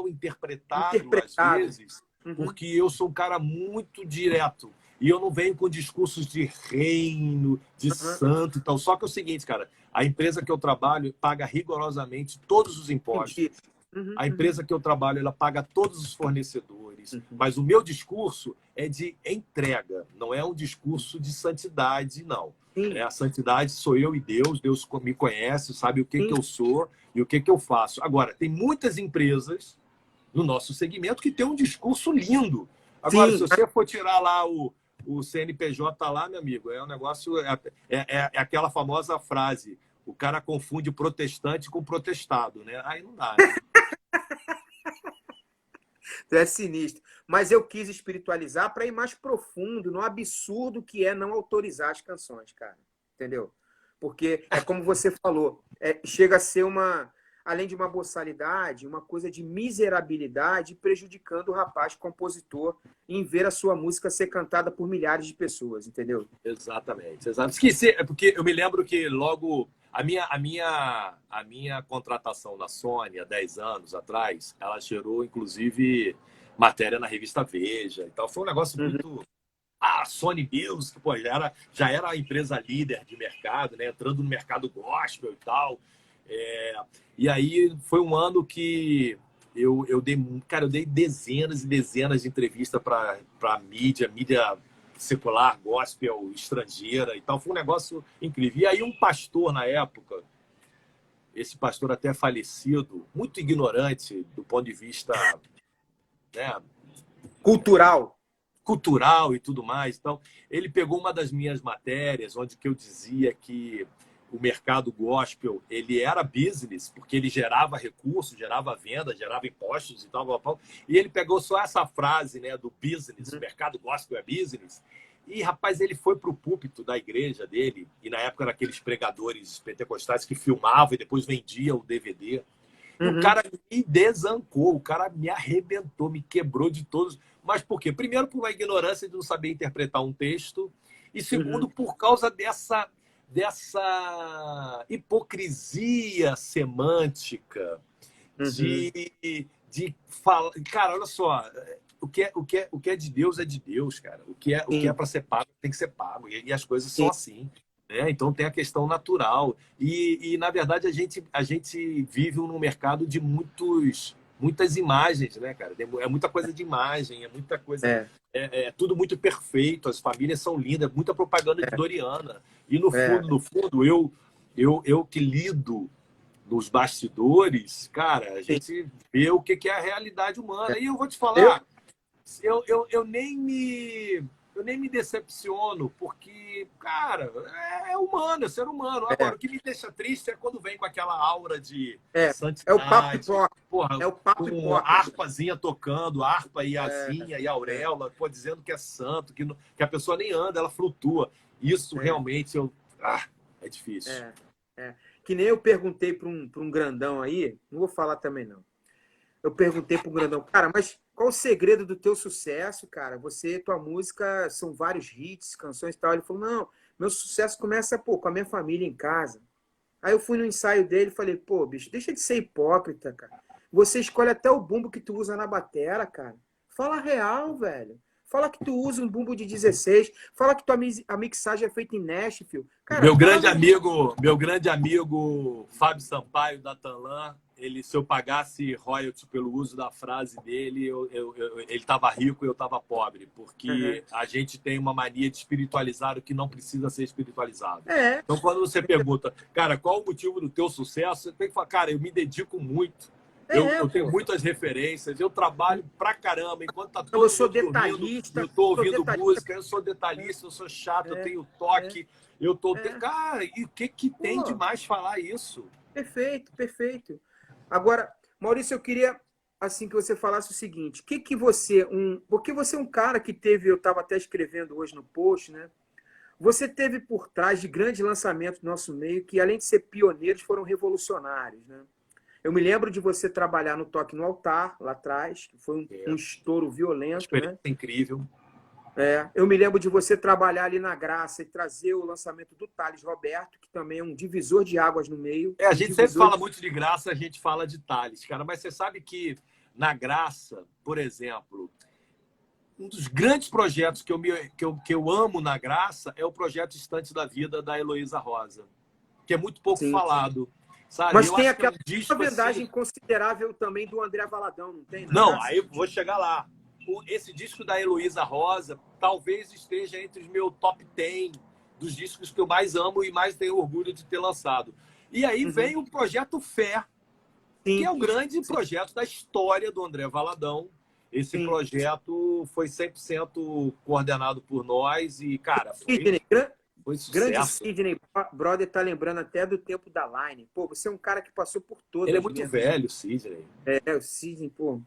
interpretado, às vezes, Uhum. porque eu sou um cara muito direto. E eu não venho com discursos de reino, de Uhum. santo e tal. Só que é o seguinte, cara, a empresa que eu trabalho paga rigorosamente todos os Entendi. impostos. Uhum, A uhum, empresa que eu trabalho, ela paga todos os fornecedores. uhum. Mas o meu discurso é de entrega, não é um discurso de santidade, não. Sim, A santidade sou eu e Deus. Deus me conhece, sabe o que sim, eu sou e o que eu faço. Agora, tem muitas empresas no nosso segmento que têm um discurso lindo. Agora, se sim. você for tirar lá o CNPJ lá, meu amigo, é um negócio. É aquela famosa frase: o cara confunde protestante com protestado, né? Aí não dá, né? Tu é sinistro. Mas eu quis espiritualizar para ir mais profundo no absurdo que é não autorizar as canções, cara. Entendeu? Porque é como você falou, chega a ser uma, além de uma boçalidade, uma coisa de miserabilidade prejudicando o rapaz compositor em ver a sua música ser cantada por milhares de pessoas, entendeu? Exatamente, exatamente. Esqueci, é porque eu me lembro que logo a minha contratação na Sony há 10 anos atrás, ela gerou, inclusive, matéria na revista Veja e tal. Foi um negócio Uhum. muito. A Sony Music, pô, já era a empresa líder de mercado, né? Entrando no mercado gospel e tal. É, e aí foi um ano que eu dei dezenas e dezenas de entrevistas para mídia secular, gospel, estrangeira e tal. Foi um negócio incrível. E aí um pastor na época, esse pastor até falecido, muito ignorante do ponto de vista, né, Cultural. cultural e tudo mais. Então, ele pegou uma das minhas matérias, onde que eu dizia que o mercado gospel ele era business, porque ele gerava recursos, gerava venda, gerava impostos e tal, tal, tal. E ele pegou só essa frase, né, do business, o Uhum. mercado gospel é business. E, rapaz, ele foi para o púlpito da igreja dele, e na época eram aqueles pregadores pentecostais que filmavam e depois vendiam o DVD. E o Uhum. cara me desancou, o cara me arrebentou, me quebrou de todos. Mas por quê? Primeiro, por uma ignorância de não saber interpretar um texto. E segundo, Uhum. por causa dessa hipocrisia semântica Uhum. de falar. Cara, olha só. O que é de Deus é de Deus, cara. O que é Sim. para ser pago tem que ser pago. E as coisas são Sim. assim. Né? Então tem a questão natural. Na verdade, a gente vive num mercado de muitas imagens, né, cara? É muita coisa de imagem, é muita coisa. É, É tudo muito perfeito, as famílias são lindas, muita propaganda de Doriana. E é, no fundo, eu que lido nos bastidores, cara, a sim. gente vê o que é a realidade É. humana. E eu vou te Eu, falar, eu nem me decepciono, porque, cara, é humano, é ser humano. é, Agora, o que me deixa triste é quando vem com aquela aura de é, é o papo santidade, hipócrita. porra, É o papo com a hipócrita. harpazinha tocando, a harpa e a É, asinha e a é, auréola, pô, dizendo que é santo, que a pessoa nem anda, ela flutua. Isso é, realmente é difícil. é, é. Que nem eu perguntei para um grandão aí, não vou falar também não. Eu perguntei para um grandão, cara, mas qual o segredo do teu sucesso, cara? Tua música são vários hits, canções e tal. Ele falou, não, meu sucesso começa, pô, com a minha família em casa. Aí eu fui no ensaio dele e falei, pô, bicho, deixa de ser hipócrita, cara. Você escolhe até o bumbo que tu usa na batera, cara. Fala real, velho. Fala que tu usa um bumbo de 16. Fala que a mixagem é feita em Nashville. Cara, Meu fala a grande verdade. amigo, meu grande amigo Fábio Sampaio da Tanlan, se eu pagasse royalty pelo uso da frase dele, ele estava rico e eu estava pobre, Uhum. porque a gente tem uma mania de espiritualizar o que não precisa ser espiritualizado. É, Então, quando você pergunta, cara, qual o motivo do teu sucesso? Você tem que falar, cara, eu me dedico muito, eu tenho pô. muitas referências, eu trabalho pra caramba, enquanto tá Eu todo sou mundo dormindo, eu detalhista, tô sou ouvindo detalhista. música, eu sou detalhista, eu sou chato, eu É, tenho é, toque, eu tô. é. Cara, e o que tem de Pô, mais falar isso? perfeito, perfeito. Agora, Maurício, eu queria assim que você falasse o seguinte: que você porque você é um cara que teve, eu estava até escrevendo hoje no post, né? Você teve por trás de grandes lançamentos do nosso meio que, além de ser pioneiros, foram revolucionários, né? Eu me lembro de você trabalhar no Toque no Altar, lá atrás, que foi É, um estouro uma violento, experiência né? incrível. Eu me lembro de você trabalhar ali na Graça e trazer o lançamento do Thales Roberto, que também é um divisor de águas no meio, A um gente sempre divisor fala de... muito de graça, a gente fala de Thales, cara, mas você sabe que na graça, por exemplo, um dos grandes projetos que eu amo na Graça é o projeto Instantes da Vida, da Heloísa Rosa, que é muito pouco Sim. falado, sabe? Mas Eu tem acho que é aquela um disco vendagem assim... considerável também do André Valadão, não tem, na Não, Graça? aí vou chegar lá. Esse disco da Heloísa Rosa talvez esteja entre os meus top 10 dos discos que eu mais amo e mais tenho orgulho de ter lançado. E aí Uhum. vem o Projeto Fé, que é Sim, o grande sim, projeto da história do André Valadão. Esse sim. projeto foi 100% coordenado por nós e, cara, Sidney, foi grande sucesso. Sidney, brother, tá lembrando até do tempo da Line. Pô, você é um cara que passou por Ele é todas muito mesmo, né? velho, Sidney. É, o Sidney, pô.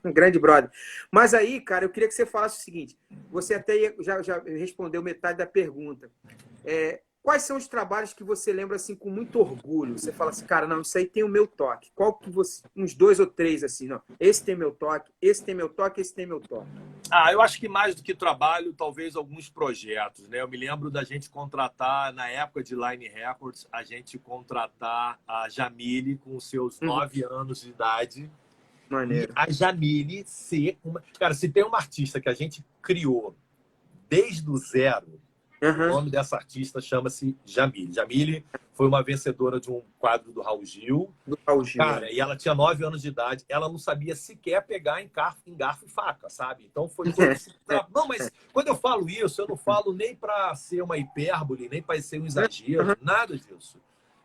Grande brother. Mas aí, cara, eu queria que você falasse o seguinte: você até já respondeu metade da pergunta. Quais são os trabalhos que você lembra assim com muito orgulho? Você fala assim, cara, não, isso aí tem o meu toque. Qual que você. Uns dois ou três, assim, não. Esse tem meu toque, esse tem meu toque, esse tem meu toque. Eu acho que mais do que trabalho, talvez alguns projetos, né? Eu me lembro da gente contratar, na época de Line Records, a gente contratar a Jamile com seus Uhum. 9 anos de idade. E Maneiro. a Jamile ser uma... Cara, se tem uma artista que a gente criou desde o zero, o Uhum. nome dessa artista chama-se Jamile. Jamile foi uma vencedora de um quadro do Raul Gil. Do Raul Gil, Cara, e ela tinha 9 anos de idade, ela não sabia sequer pegar em garfo e faca, sabe? Então foi todo esse... Não, mas quando eu falo isso, eu não falo nem para ser uma hipérbole, nem para ser um exagero, Uhum. nada disso.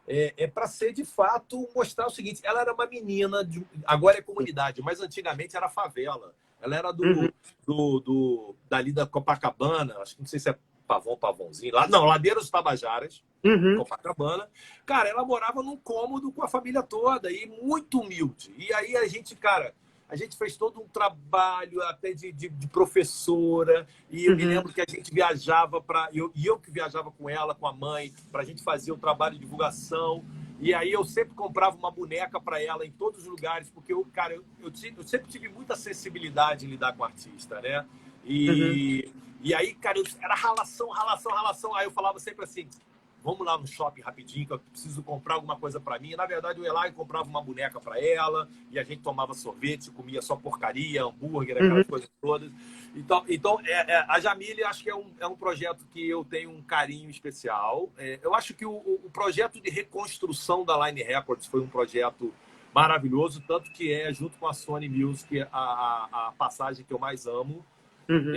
É para ser, de fato, mostrar o seguinte: ela era uma menina, agora é comunidade, mas antigamente era favela. Ela era Uhum. dali da Copacabana, acho que não sei se é Pavãozinho, lá, não, Ladeira dos Tabajaras, Uhum. Copacabana. Cara, ela morava num cômodo com a família toda e muito humilde. E aí a gente, cara, a gente fez todo um trabalho até de professora. E eu me Uhum. lembro que a gente viajava para... eu que viajava com ela, com a mãe, para a gente fazer o trabalho de divulgação. E aí eu sempre comprava uma boneca para ela em todos os lugares, porque cara, eu sempre tive muita sensibilidade em lidar com artista, né? Uhum. E aí, cara, era ralação, ralação, ralação. Aí eu falava sempre assim: vamos lá no shopping rapidinho, que eu preciso comprar alguma coisa para mim. Na verdade, eu ia lá e comprava uma boneca para ela, e a gente tomava sorvete, comia só porcaria, hambúrguer, Uhum. aquelas coisas todas. Então a Jamile, acho que é um projeto que eu tenho um carinho especial. Eu acho que o projeto de reconstrução da Line Records foi um projeto maravilhoso, tanto que junto com a Sony Music, a passagem que eu mais amo. Uhum.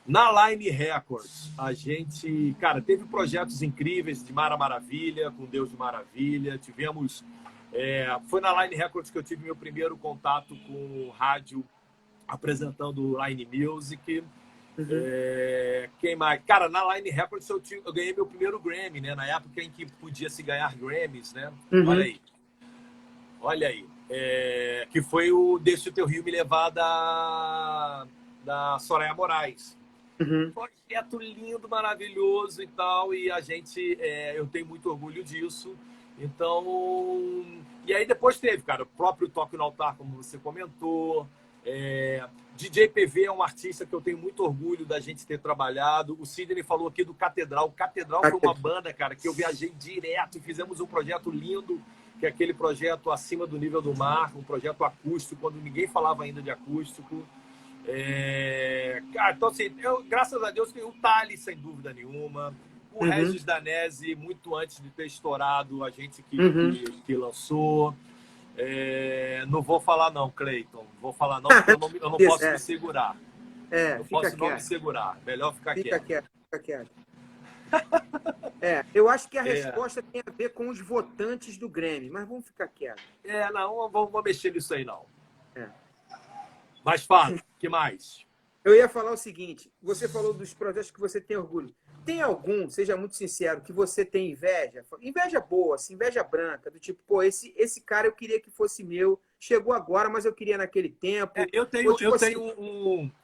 Na Line Records, a gente, cara, teve projetos incríveis de Mara Maravilha, com Deus de Maravilha. Tivemos. Foi na Line Records que eu tive meu primeiro contato com rádio apresentando Line Music. Uhum. Quem mais? Cara, na Line Records eu ganhei meu primeiro Grammy, né? Na época em que podia se ganhar Grammys, né? Uhum. Olha aí. Olha aí. Que foi o Deixa o Teu Rio Me Levar da Soraya Moraes. Uhum. Projeto lindo, maravilhoso e tal, e a gente, eu tenho muito orgulho disso. Então, e aí depois teve, cara, o próprio Toque no Altar, como você comentou. DJ PV é um artista que eu tenho muito orgulho da gente ter trabalhado. O Sidney falou aqui do Catedral. O Catedral foi uma banda, cara, que eu viajei direto e fizemos um projeto lindo, que é aquele projeto acima do nível do mar, um projeto acústico, quando ninguém falava ainda de acústico. Cara, então assim, graças a Deus tem o Thales, sem dúvida nenhuma, o Uhum. Regis Danese, muito antes de ter estourado, a gente Uhum. que lançou. Não vou falar não, Cleiton, não vou falar não, porque eu não posso me segurar. Eu Fica posso não me quieto. segurar, melhor ficar Fica quieto. quieto, fica quieto. Eu acho que a resposta tem a ver com os votantes do Grêmio, mas vamos ficar quieto. Não vou mexer nisso aí não. É. Mas fala, que mais? Eu ia falar o seguinte: você falou dos projetos que você tem orgulho. Tem algum, seja muito sincero, que você tem inveja? Inveja boa, assim, inveja branca, do tipo, pô, esse cara eu queria que fosse meu, chegou agora, mas eu queria naquele tempo. Eu Ou tenho, tipo assim,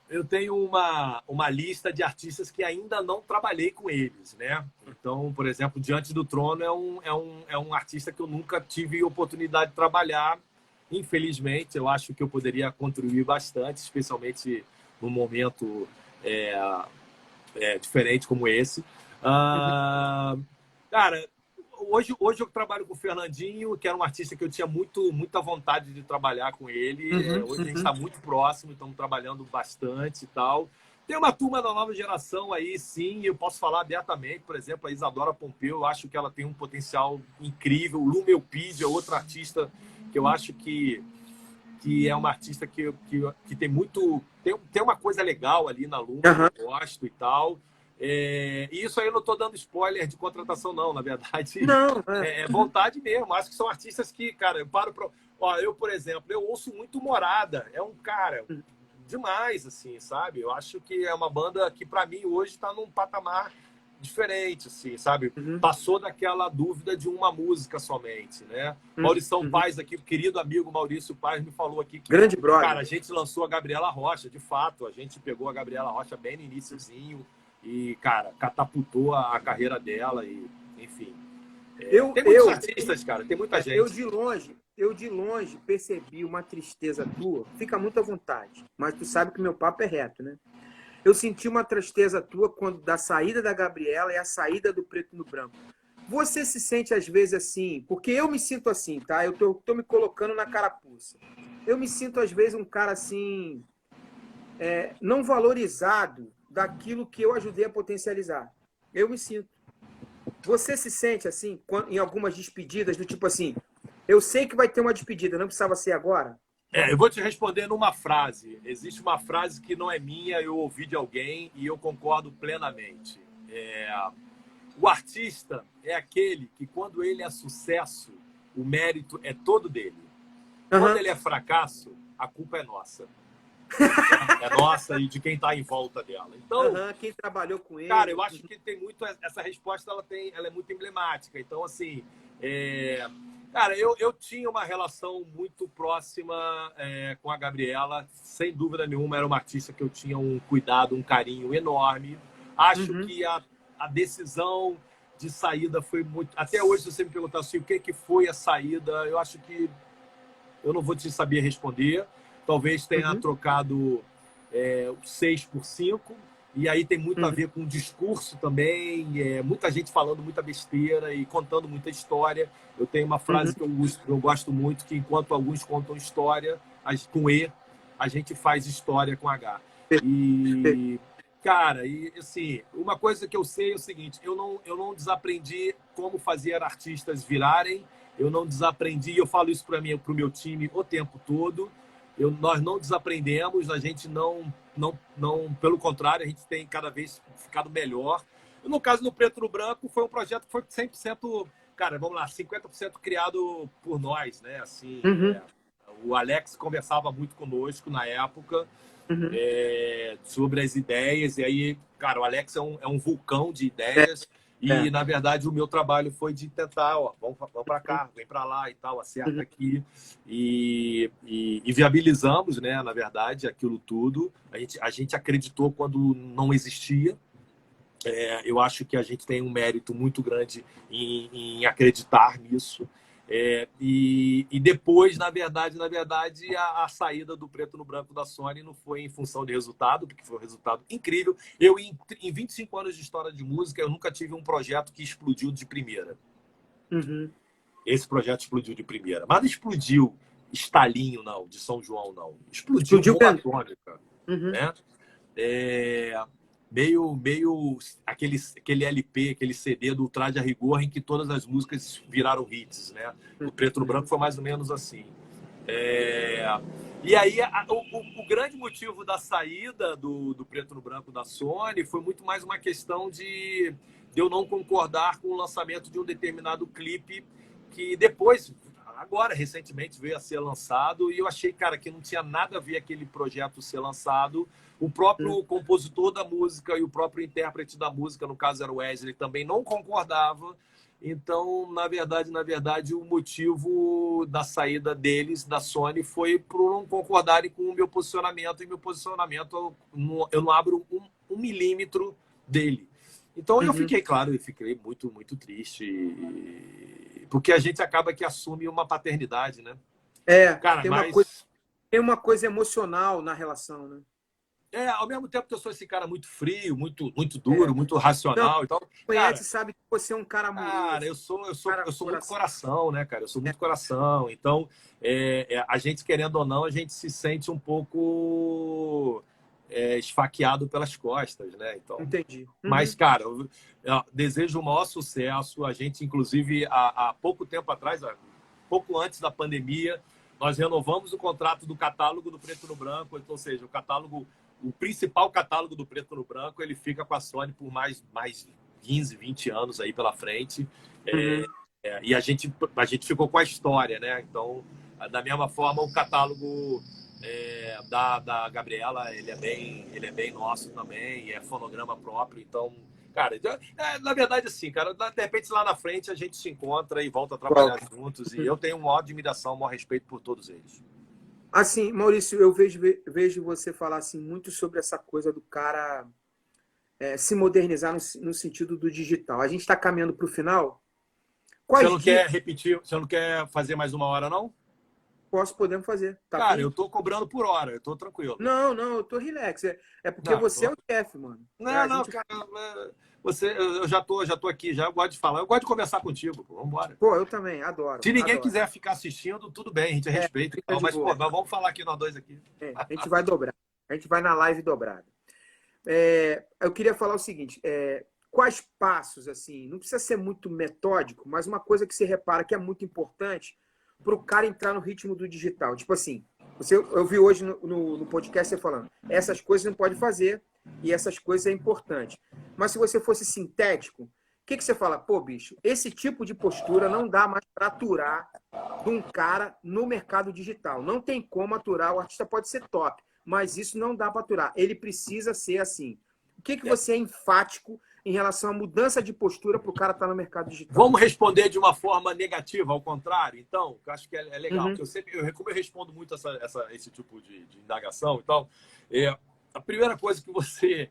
eu tenho uma lista de artistas que ainda não trabalhei com eles, né? Então, por exemplo, Diante do Trono é um artista que eu nunca tive oportunidade de trabalhar. Infelizmente, eu acho que eu poderia contribuir bastante, especialmente num momento diferente como esse. Cara, hoje eu trabalho com o Fernandinho, que era um artista que eu tinha muita vontade de trabalhar com ele. Hoje a gente está muito próximo, estamos trabalhando bastante e tal. Tem uma turma da nova geração aí, sim, eu posso falar abertamente. Por exemplo, a Isadora Pompeu, eu acho que ela tem um potencial incrível. O Lu Melpídio é outro artista que eu acho que é uma artista que tem muito... Tem uma coisa legal ali na Lu, que eu gosto e tal. E isso aí eu não estou dando spoiler de contratação, não. Na verdade, não, é vontade mesmo. Acho que são artistas que, cara, eu paro para... Eu, por exemplo, eu ouço muito Morada. É um cara demais, assim, sabe? Eu acho que é uma banda que, para mim, hoje está num patamar diferente, assim, sabe? Passou daquela dúvida de uma música somente, né? Maurição Paz aqui, o querido amigo Maurício Paz me falou aqui que, grande brother, cara, a gente lançou a Gabriela Rocha, de fato, a gente pegou a Gabriela Rocha bem no iniciozinho e, cara, catapultou a carreira dela e, enfim. Tem muitos artistas, cara, tem muita gente. Eu de longe percebi uma tristeza tua, fica muito à vontade, mas tu sabe que meu papo é reto, né? Eu senti uma tristeza tua quando da saída da Gabriela e a saída do Preto no Branco. Você se sente às vezes assim, porque eu me sinto assim, tá? Eu tô me colocando na carapuça. Eu me sinto às vezes um cara assim, não valorizado daquilo que eu ajudei a potencializar. Eu me sinto. Você se sente assim, em algumas despedidas, do tipo assim, eu sei que vai ter uma despedida, não precisava ser agora? Eu vou te responder numa frase. Existe uma frase que não é minha, eu ouvi de alguém e eu concordo plenamente. O artista é aquele que, quando ele é sucesso, o mérito é todo dele. Quando ele é fracasso, a culpa é nossa. É nossa e de quem está em volta dela. Então, quem trabalhou com ele. Cara, eu acho que tem muito... Essa resposta ela é muito emblemática. Então, assim... Cara, eu tinha uma relação muito próxima com a Gabriela. Sem dúvida nenhuma, era uma artista que eu tinha um cuidado, um carinho enorme. Acho que a decisão de saída foi muito... Até hoje, se você me perguntar assim, o que foi a saída, eu acho que eu não vou te saber responder. Talvez tenha trocado 6 por 5. E aí tem muito a ver com o discurso também, muita gente falando muita besteira e contando muita história. Eu tenho uma frase que eu gosto muito, que enquanto alguns contam história, com E, a gente faz história com H. E, cara, assim, uma coisa que eu sei é o seguinte, eu não desaprendi como fazer artistas virarem, eu não desaprendi, eu falo isso para o meu time o tempo todo, nós não desaprendemos, a gente não, pelo contrário, a gente tem cada vez ficado melhor. No caso do Preto no Branco, foi um projeto que foi 100%, cara, vamos lá, 50% criado por nós, né? Assim, o Alex conversava muito conosco na época sobre as ideias, e aí, cara, o Alex é um vulcão de ideias. E, na verdade, o meu trabalho foi de tentar, vamos para cá, vem para lá e tal, acerta aqui. E viabilizamos, né, na verdade, aquilo tudo. A gente acreditou quando não existia. Eu acho que a gente tem um mérito muito grande em acreditar nisso. E depois, na verdade, a saída do Preto no Branco da Sony não foi em função de resultado, porque foi um resultado incrível. Eu, em 25 anos de história de música, eu nunca tive um projeto que explodiu de primeira. Esse projeto explodiu de primeira. Mas não explodiu estalinho, não, de São João, não. Explodiu bomba atômica. Né? Meio aquele LP, aquele CD do Ultraje a Rigor, em que todas as músicas viraram hits, né? O Preto no Branco foi mais ou menos assim. E aí, o grande motivo da saída do Preto no Branco da Sony foi muito mais uma questão de eu não concordar com o lançamento de um determinado clipe que depois, agora, recentemente, veio a ser lançado, e eu achei, cara, que não tinha nada a ver aquele projeto ser lançado. O próprio compositor da música e o próprio intérprete da música, no caso era o Wesley, também não concordava. Então, na verdade, o motivo da saída deles, da Sony, foi por não concordarem com o meu posicionamento. E meu posicionamento, eu não abro um milímetro dele. Então, eu fiquei muito, muito triste. Porque a gente acaba que assume uma paternidade, né? Cara, tem uma coisa emocional na relação, né? ao mesmo tempo que eu sou esse cara muito frio, muito duro, muito racional. Não, Então, conhece, cara, sabe que você é um cara cara, amoroso. eu sou muito coração, né, cara? Eu sou muito coração. Então, a gente, querendo ou não, a gente se sente um pouco esfaqueado pelas costas, né? Então, Entendi. mas, cara, eu desejo o maior sucesso. A gente, inclusive, há pouco tempo atrás, pouco antes da pandemia, nós renovamos o contrato do catálogo do Preto no Branco, ou seja, o principal catálogo do Preto no Branco, ele fica com a Sony por mais 15, 20 anos aí pela frente. E a gente ficou com a história, né? Então, da mesma forma, o catálogo da Gabriela, ele é bem nosso também, é fonograma próprio. Então, cara, na verdade, assim, cara, de repente lá na frente a gente se encontra e volta a trabalhar juntos. E eu tenho uma maior admiração, um maior respeito por todos eles. Assim, Maurício, eu vejo você falar assim, muito sobre essa coisa do cara se modernizar no sentido do digital. A gente está caminhando para o final. Você Quais não dicas quer repetir? Você não quer fazer mais uma hora, não? podemos fazer? Tá Cara, afim? eu tô cobrando por hora, eu tô tranquilo. Não, eu tô relax. É porque Não, você é o chefe, mano. não, cara, eu já tô aqui, já eu gosto de falar, eu gosto de conversar contigo, pô, vambora. Pô, eu também, adoro. Se ninguém Adoro. quiser ficar assistindo, tudo bem, a gente respeita e Fica tal, de mas, pô, boa. nós vamos falar aqui nós dois aqui. A gente vai dobrar. A gente vai na live dobrada. Eu queria falar o seguinte: quais passos, assim, não precisa ser muito metódico, mas uma coisa que você repara que é muito importante para o cara entrar no ritmo do digital. Tipo assim, eu vi hoje no podcast você falando, essas coisas não pode fazer e essas coisas é importante. Mas se você fosse sintético, o que você fala? Pô, bicho, esse tipo de postura não dá mais para aturar de um cara no mercado digital. Não tem como aturar, o artista pode ser top, mas isso não dá para aturar. Ele precisa ser assim. O que você é enfático em relação à mudança de postura para o cara estar no mercado digital? Vamos responder de uma forma negativa, ao contrário, então, que eu acho que é legal, porque como eu respondo muito esse tipo de indagação e tal, a primeira coisa que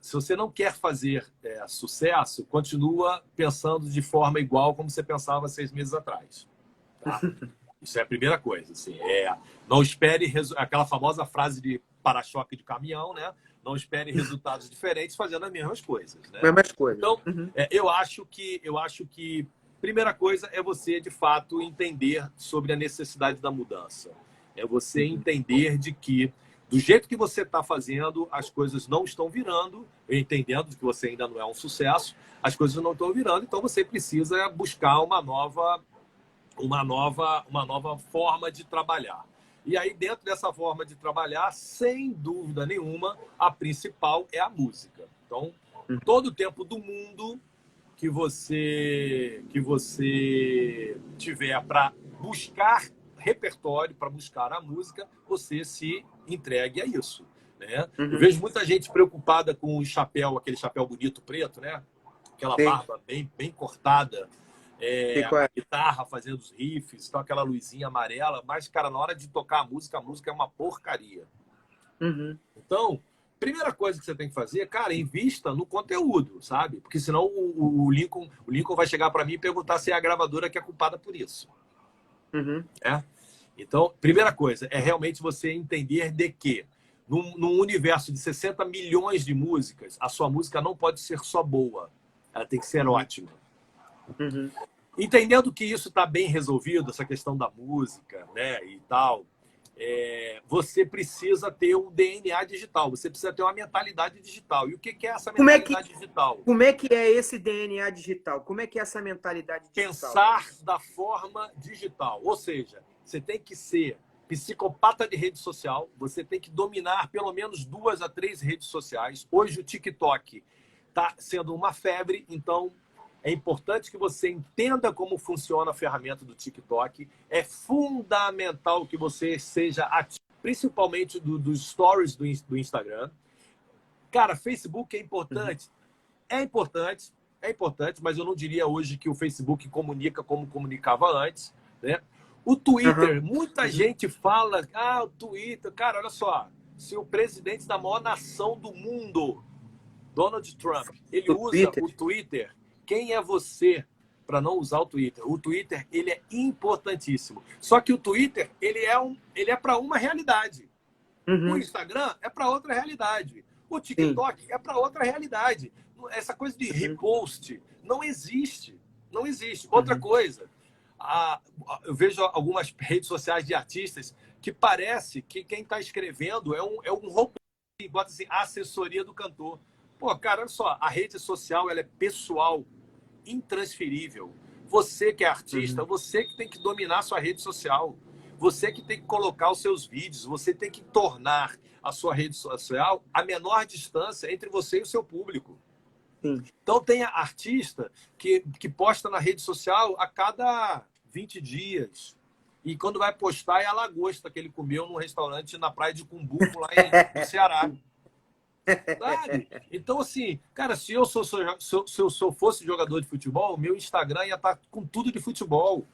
se você não quer fazer sucesso, continua pensando de forma igual como você pensava 6 meses atrás. Tá? Isso é a primeira coisa. Assim, não espere aquela famosa frase de para-choque de caminhão, né? Não espere resultados diferentes fazendo as mesmas coisas. Né? Mesmas coisas. Então, eu acho que primeira coisa é você, de fato, entender sobre a necessidade da mudança. É você entender de que, do jeito que você está fazendo, as coisas não estão virando, entendendo que você ainda não é um sucesso, as coisas não estão virando, então você precisa buscar uma nova forma de trabalhar. E aí, dentro dessa forma de trabalhar, sem dúvida nenhuma, a principal é a música. Então, todo o tempo do mundo que você tiver para buscar repertório, para buscar a música, você se entregue a isso. Né? Eu vejo muita gente preocupada com o chapéu, aquele chapéu bonito preto, né? Aquela barba bem cortada, a guitarra fazendo os riffs, então aquela luzinha amarela, mas, cara, na hora de tocar a música é uma porcaria. Então, primeira coisa que você tem que fazer, cara, invista no conteúdo, sabe? Porque senão o Lincoln vai chegar para mim e perguntar se é a gravadora que é culpada por isso. Então, primeira coisa é realmente você entender de que num universo de 60 milhões de músicas, a sua música não pode ser só boa, ela tem que ser ótima. Entendendo que isso está bem resolvido, essa questão da música, né, e tal, você precisa ter um DNA digital, você precisa ter uma mentalidade digital. E o que é essa mentalidade digital? Como é que é esse DNA digital? Como é que é essa mentalidade digital? Pensar da forma digital. Ou seja, você tem que ser psicopata de rede social, você tem que dominar pelo menos 2 a 3 redes sociais. Hoje o TikTok está sendo uma febre, então é importante que você entenda como funciona a ferramenta do TikTok. É fundamental que você seja ativo, principalmente dos stories do Instagram. Cara, Facebook é importante. É importante, mas eu não diria hoje que o Facebook comunica como comunicava antes. Né? O Twitter, muita gente fala, o Twitter... Cara, olha só, se o presidente da maior nação do mundo, Donald Trump, ele usa o Twitter... Quem é você para não usar o Twitter? O Twitter, ele é importantíssimo. Só que o Twitter, ele é para uma realidade. O Uhum. Instagram é para outra realidade. O Sim. TikTok é para outra realidade. Essa coisa de Uhum. repost não existe. Não existe. Outra Uhum. coisa, eu vejo algumas redes sociais de artistas que parece que quem está escrevendo é um robô que bota assim, assessoria do cantor. Pô, cara, olha só, a rede social ela é pessoal, intransferível. Você que é artista, Uhum. você que tem que dominar a sua rede social. Você que tem que colocar os seus vídeos, você tem que tornar a sua rede social a menor distância entre você e o seu público. Sim. Então tem artista que posta na rede social a cada 20 dias. E quando vai postar é a lagosta que ele comeu num restaurante na praia de Cumbuco, lá no Ceará. Sabe? Então, assim, cara, se eu fosse jogador de futebol, meu Instagram ia estar com tudo de futebol.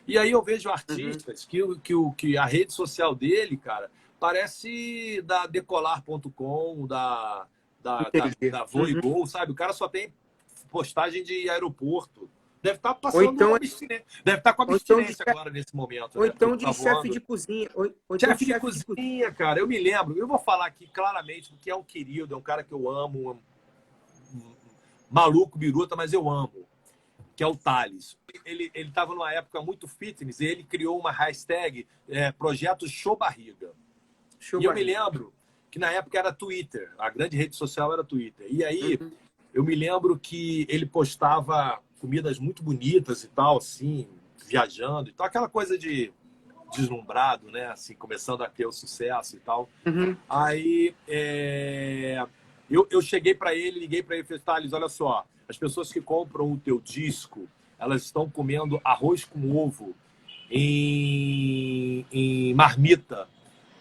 E aí eu vejo Uhum. artistas que a rede social dele, cara, parece da Decolar.com, Entendi. da Uhum. Voigol, sabe? O cara só tem postagem de aeroporto. Deve estar Ou passando então, abstinência. Deve estar com ou então de, abstinência agora nesse momento, ou né? Porque então tá de chefe de voando. cozinha. Ou então de Chefe de chefe de cozinha. cozinha, cara, eu me lembro. Eu vou falar aqui claramente porque é um querido, é um cara que eu amo, um maluco, biruta, mas eu amo, que é o Thales. Ele estava numa época muito fitness e ele criou uma hashtag Projeto Show Barriga. Show E eu me barriga. lembro que na época era Twitter, a grande rede social era Twitter. E aí Uhum. eu me lembro que ele postava comidas muito bonitas e tal, assim, viajando e tal, aquela coisa de deslumbrado, né? Assim, começando a ter o sucesso e tal. Uhum. Aí eu cheguei para ele, liguei para ele e falei, Thales, olha só, as pessoas que compram o teu disco, elas estão comendo arroz com ovo em marmita,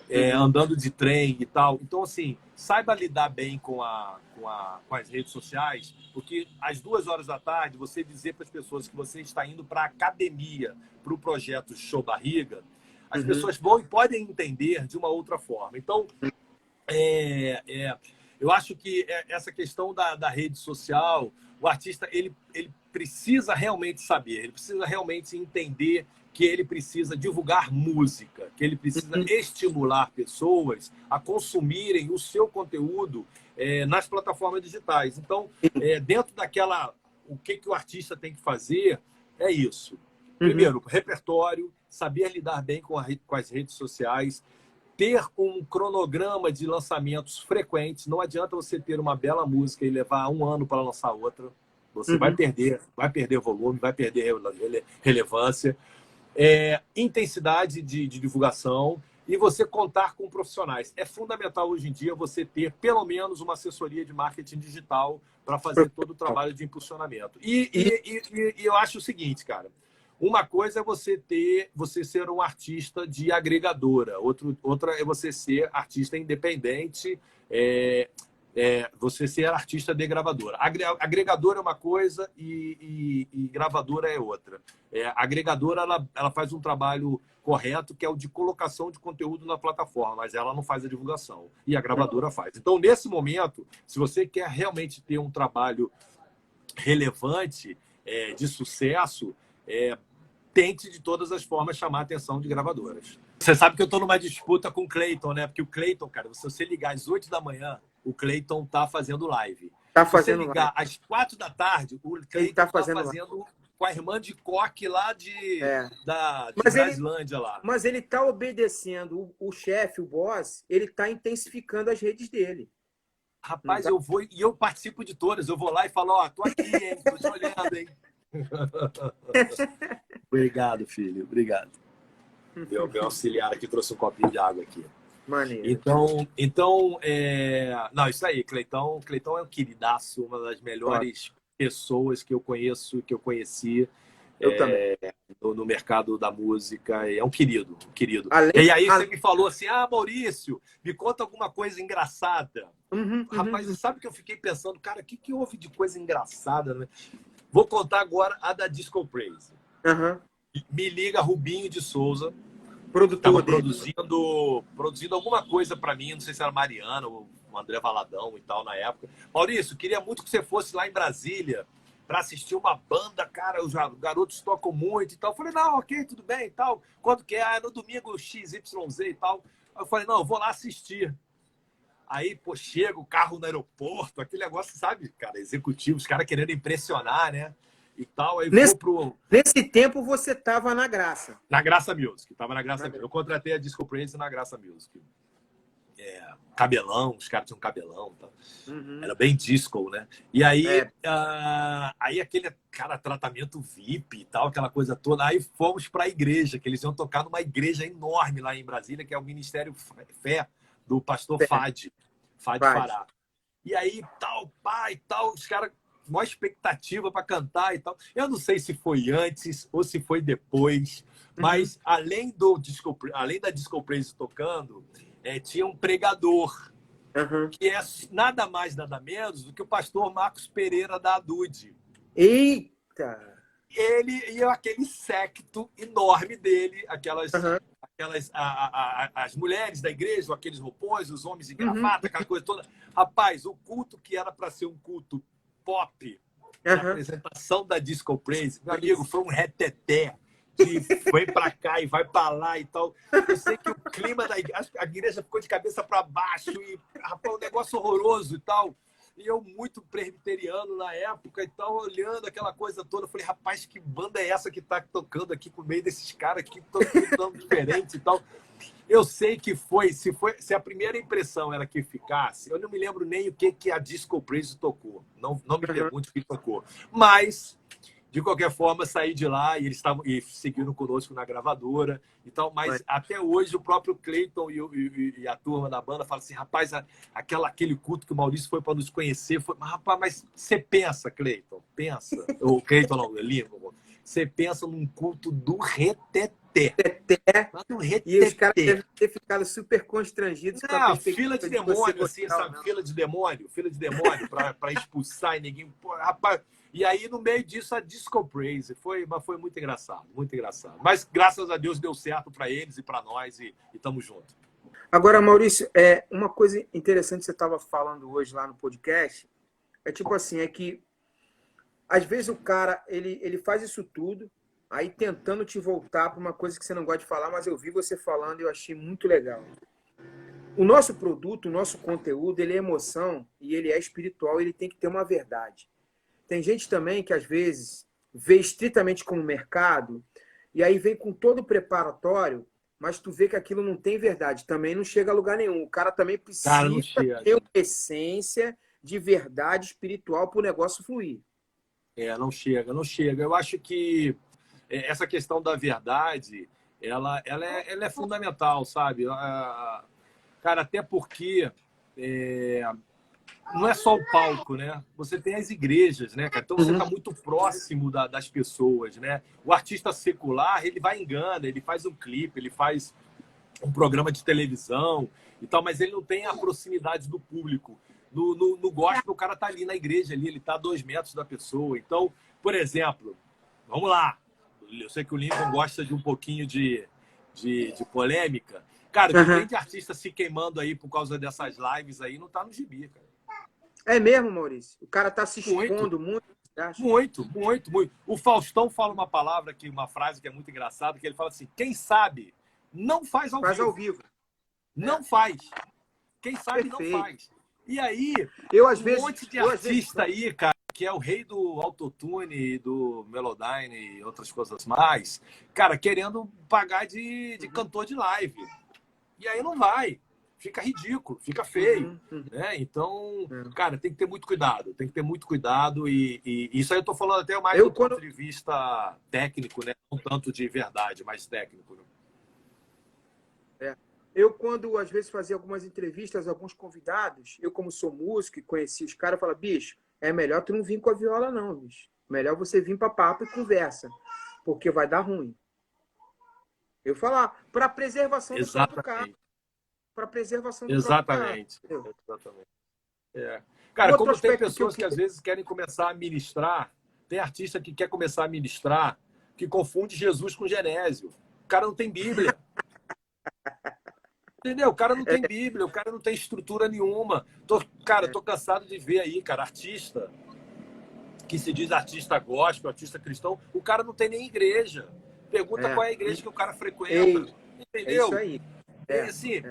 Uhum. andando de trem e tal. Então, assim, saiba lidar bem com as redes sociais, porque às 2 horas da tarde, você dizer para as pessoas que você está indo para a academia, para o projeto Show Barriga, as Uhum. pessoas vão e podem entender de uma outra forma. Então, eu acho que essa questão da rede social, o artista ele precisa realmente saber, ele precisa realmente entender que ele precisa divulgar música, que ele precisa Uhum. estimular pessoas a consumirem o seu conteúdo nas plataformas digitais. Então, dentro daquela... O que o artista tem que fazer é isso. Uhum. Primeiro, repertório, saber lidar bem com as redes sociais, ter um cronograma de lançamentos frequentes. Não adianta você ter uma bela música e levar um ano para lançar outra. Você Uhum. vai perder volume, vai perder relevância. Intensidade de divulgação e você contar com profissionais. É fundamental hoje em dia você ter pelo menos uma assessoria de marketing digital para fazer todo o trabalho de impulsionamento. E E eu acho o seguinte, cara. Uma coisa é você ser um artista de agregadora, outra é você ser artista independente, você ser artista de gravadora. Agregadora é uma coisa e gravadora é outra. A agregadora ela faz um trabalho correto, que é o de colocação de conteúdo na plataforma, mas ela não faz a divulgação. E a gravadora faz. Então, nesse momento, se você quer realmente ter um trabalho relevante, de sucesso, tente de todas as formas chamar a atenção de gravadoras. Você sabe que eu estou numa disputa com o Cleiton, né? Porque o Cleiton, cara, se você ligar às 8 da manhã, o Cleiton tá fazendo live. tá Se você fazendo live. ligar às 4 da tarde, o Ele Cleiton tá tá fazendo live. fazendo com a irmã de coque lá É. de Mas ele, Brasilândia lá. mas ele tá obedecendo o chefe, o boss, ele tá intensificando as redes dele. Não Rapaz, tá? eu vou e eu participo de todas. Eu vou lá e falo, ó, tô aqui, hein? Tô te olhando, hein? Obrigado, filho. Obrigado. Meu auxiliar aqui trouxe um copinho de água aqui. Maneiro. Então, não, isso aí, Cleitão é um queridaço, uma das Top. melhores pessoas que eu conheço, que eu conheci Eu também. no mercado da música. É um querido, um querido. Além, E aí a- você me falou assim, Maurício, me conta alguma coisa engraçada. Uhum, Rapaz, uhum, você sabe que eu fiquei pensando, cara, o que houve de coisa engraçada, né? Vou contar agora a da Disco Crazy. uhum. Me liga Rubinho de Souza, Produtor estava dele. produzindo alguma coisa para mim, não sei se era Mariana ou o André Valadão e tal na época. Maurício, queria muito que você fosse lá em Brasília para assistir uma banda, cara, os garotos tocam muito e tal. Eu falei, não, ok, tudo bem e tal. Quando que é? No domingo XYZ e tal. Aí eu falei, não, eu vou lá assistir. Aí, pô, chega o carro no aeroporto, aquele negócio, sabe, cara, executivo, os caras querendo impressionar, né? E tal, aí Nesse tempo você estava na Graça. Na Graça Music, tava na Graça Music. Eu contratei a Disco Praise na Graça Music. Cabelão, os caras tinham cabelão, tá? Era bem disco, né? E aí, aí aquele, cara, tratamento VIP e tal, aquela coisa toda. Aí fomos para a igreja, que eles iam tocar numa igreja enorme lá em Brasília, que é o Ministério Fé do pastor Fad Fará. E aí, tal, pai, tal, os caras, maior expectativa para cantar e tal. Eu não sei se foi antes ou se foi depois, mas além da Disco Praise tocando, tinha um pregador, que é nada mais, nada menos do que o pastor Marcos Pereira da Adude. Eita! Ele e aquele séquito enorme dele, as mulheres da igreja, aqueles roupões, os homens em gravata, aquela coisa toda. Rapaz, o culto que era para ser um culto pop, a apresentação da Disco Praise, meu amigo, foi um reteté. Foi para cá e vai para lá e tal. Eu sei que o clima da igreja, a igreja ficou de cabeça para baixo e, rapaz, um negócio horroroso e tal. E eu, muito presbiteriano na época e tal, olhando aquela coisa toda, eu falei, rapaz, que banda é essa que tá tocando aqui com o meio desses caras que estão tão diferentes e tal. Eu sei que se a primeira impressão era que ficasse, eu não me lembro nem o que a Disco Praise tocou. Não me pergunte o que tocou. Mas, de qualquer forma, saí de lá e eles estavam seguindo conosco na gravadora e tal. Mas até hoje o próprio Cleiton e a turma da banda falam assim, rapaz, aquele culto que o Maurício foi para nos conhecer, rapaz, mas você pensa, Cleiton, pensa. O Cleiton não, Lima, você pensa num culto do reteté. E os caras devem ter ficado super constrangidos. Fila de demônio, assim, sabe? Fila de demônio para expulsar e ninguém. Pô, rapaz. E aí, no meio disso, a Disco Praise. Foi muito engraçado, muito engraçado. Mas, graças a Deus, deu certo para eles e para nós e estamos juntos. Agora, Maurício, uma coisa interessante que você estava falando hoje lá no podcast, tipo assim, é que às vezes o cara, ele faz isso tudo, aí tentando te voltar para uma coisa que você não gosta de falar, mas eu vi você falando e eu achei muito legal. O nosso produto, o nosso conteúdo, ele é emoção e ele é espiritual, ele tem que ter uma verdade. Tem gente também que, às vezes, vê estritamente como mercado e aí vem com todo o preparatório, mas tu vê que aquilo não tem verdade. Também não chega a lugar nenhum. O cara também precisa ter uma essência de verdade espiritual para o negócio fluir. Não chega. Eu acho que essa questão da verdade, ela é fundamental, sabe? Cara, até porque... não é só o palco, né? Você tem as igrejas, né, cara? Então você está muito próximo das pessoas, né? O artista secular, ele vai engana, ele faz um clipe, ele faz um programa de televisão e tal, mas ele não tem a proximidade do público. No gospel, o cara tá ali na igreja, ele tá a 2 metros da pessoa. Então, por exemplo, vamos lá. Eu sei que o Lincoln gosta de um pouquinho de polêmica. Cara, o que tem de artista se queimando aí por causa dessas lives aí não tá no gibi, cara. É mesmo, Maurício? O cara tá se expondo muito? Muito. O Faustão fala uma frase que é muito engraçada, que ele fala assim, quem sabe não faz ao vivo. Não faz. Quem sabe não faz. E aí, monte de artista aí, cara, que é o rei do autotune, do Melodyne e outras coisas mais, cara, querendo pagar de cantor de live. E aí não vai. Fica ridículo, fica feio. Né? Então, cara, tem que ter muito cuidado. E isso aí eu tô falando até mais do ponto de vista técnico, né? Não tanto de verdade, mas técnico. Né? Eu, quando às vezes fazia algumas entrevistas, alguns convidados, eu, como sou músico e conheci os caras, eu falava, bicho, é melhor tu não vir com a viola, não, bicho. Melhor você vir para papo e conversa, porque vai dar ruim. Eu falar, para preservação do próprio cara. Para preservação do próprio cara. Exatamente. Cara, como tem pessoas que às vezes querem começar a ministrar, tem artista que quer começar a ministrar, que confunde Jesus com Genésio. O cara não tem Bíblia. Entendeu? O cara não tem Bíblia, o cara não tem estrutura nenhuma. Tô cansado de ver aí, cara, artista que se diz artista gospel, artista cristão, o cara não tem nem igreja. Pergunta qual é a igreja que o cara frequenta. Entendeu? É isso aí. É, assim,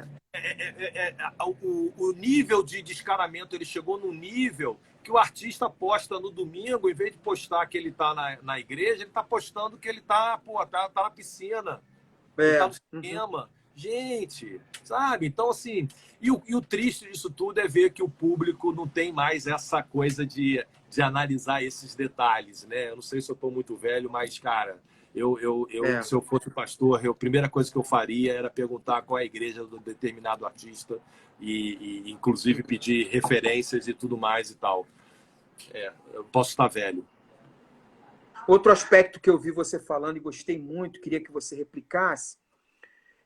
o nível de descaramento, ele chegou no nível que o artista posta no domingo, em vez de postar que ele está na igreja, ele está postando que ele está tá na piscina, ele está no Uhum. cinema. Gente, sabe? Então, assim, e o triste disso tudo é ver que o público não tem mais essa coisa de analisar esses detalhes, né? Eu não sei se eu estou muito velho, mas, cara, se eu fosse pastor, a primeira coisa que eu faria era perguntar qual é a igreja do determinado artista e inclusive, pedir referências e tudo mais e tal. Eu posso estar velho. Outro aspecto que eu vi você falando e gostei muito, queria que você replicasse,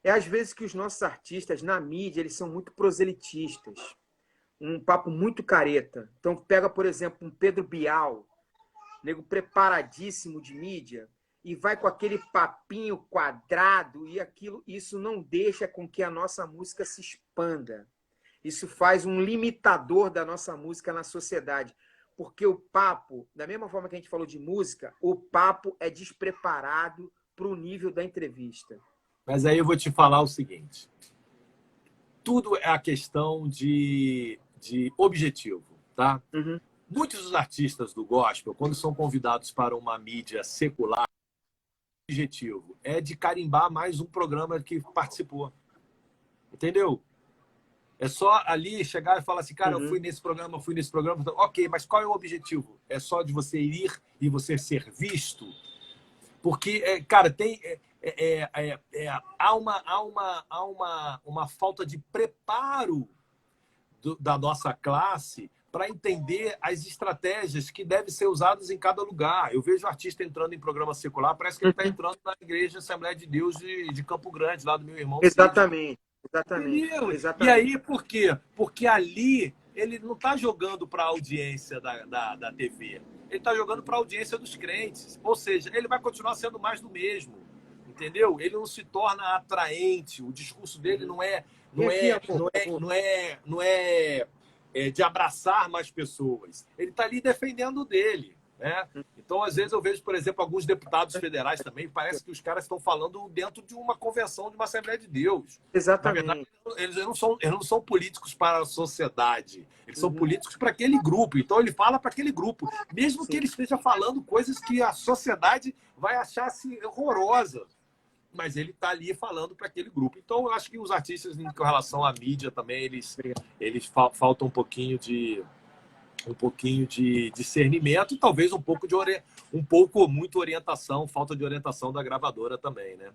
é às vezes que os nossos artistas na mídia, eles são muito proselitistas. Um papo muito careta. Então pega, por exemplo, um Pedro Bial, nego preparadíssimo de mídia, e vai com aquele papinho quadrado e aquilo, isso não deixa com que a nossa música se expanda. Isso faz um limitador da nossa música na sociedade. Porque o papo, da mesma forma que a gente falou de música, o papo é despreparado para o nível da entrevista. Mas aí eu vou te falar o seguinte. Tudo é a questão de objetivo, tá? Uhum. Muitos dos artistas do gospel, quando são convidados para uma mídia secular, o objetivo é de carimbar mais um programa que participou. Entendeu? É só ali chegar e falar assim, cara, eu fui nesse programa, fui nesse programa. Ok, mas qual é o objetivo? É só de você ir e você ser visto? Porque, cara, há uma falta de preparo da nossa classe para entender as estratégias que devem ser usadas em cada lugar. Eu vejo o artista entrando em programa secular, parece que ele está entrando na igreja Assembleia de Deus de Campo Grande, lá do meu irmão Cid. Exatamente, exatamente, Entendeu? E exatamente. aí, por quê? Porque ali ele não está jogando para a audiência da TV. Ele está jogando para a audiência dos crentes. Ou seja, ele vai continuar sendo mais do mesmo. Entendeu? Ele não se torna atraente. O discurso dele não é, Vem não aqui, é, amor, não por é, favor. não é, não é, de abraçar mais pessoas. Ele está ali defendendo o dele. Né? Então, às vezes, eu vejo, por exemplo, alguns deputados federais também, parece que os caras estão falando dentro de uma convenção de uma Assembleia de Deus. Na verdade, Exatamente. eles não são políticos para a sociedade, eles são Uhum. políticos para aquele grupo. Então, ele fala para aquele grupo, mesmo que Sim. ele esteja falando coisas que a sociedade vai achar assim, horrorosa. Mas ele está ali falando para aquele grupo. Então, eu acho que os artistas, em relação à mídia também, eles faltam um pouquinho de discernimento, talvez muita orientação, falta de orientação da gravadora também, né?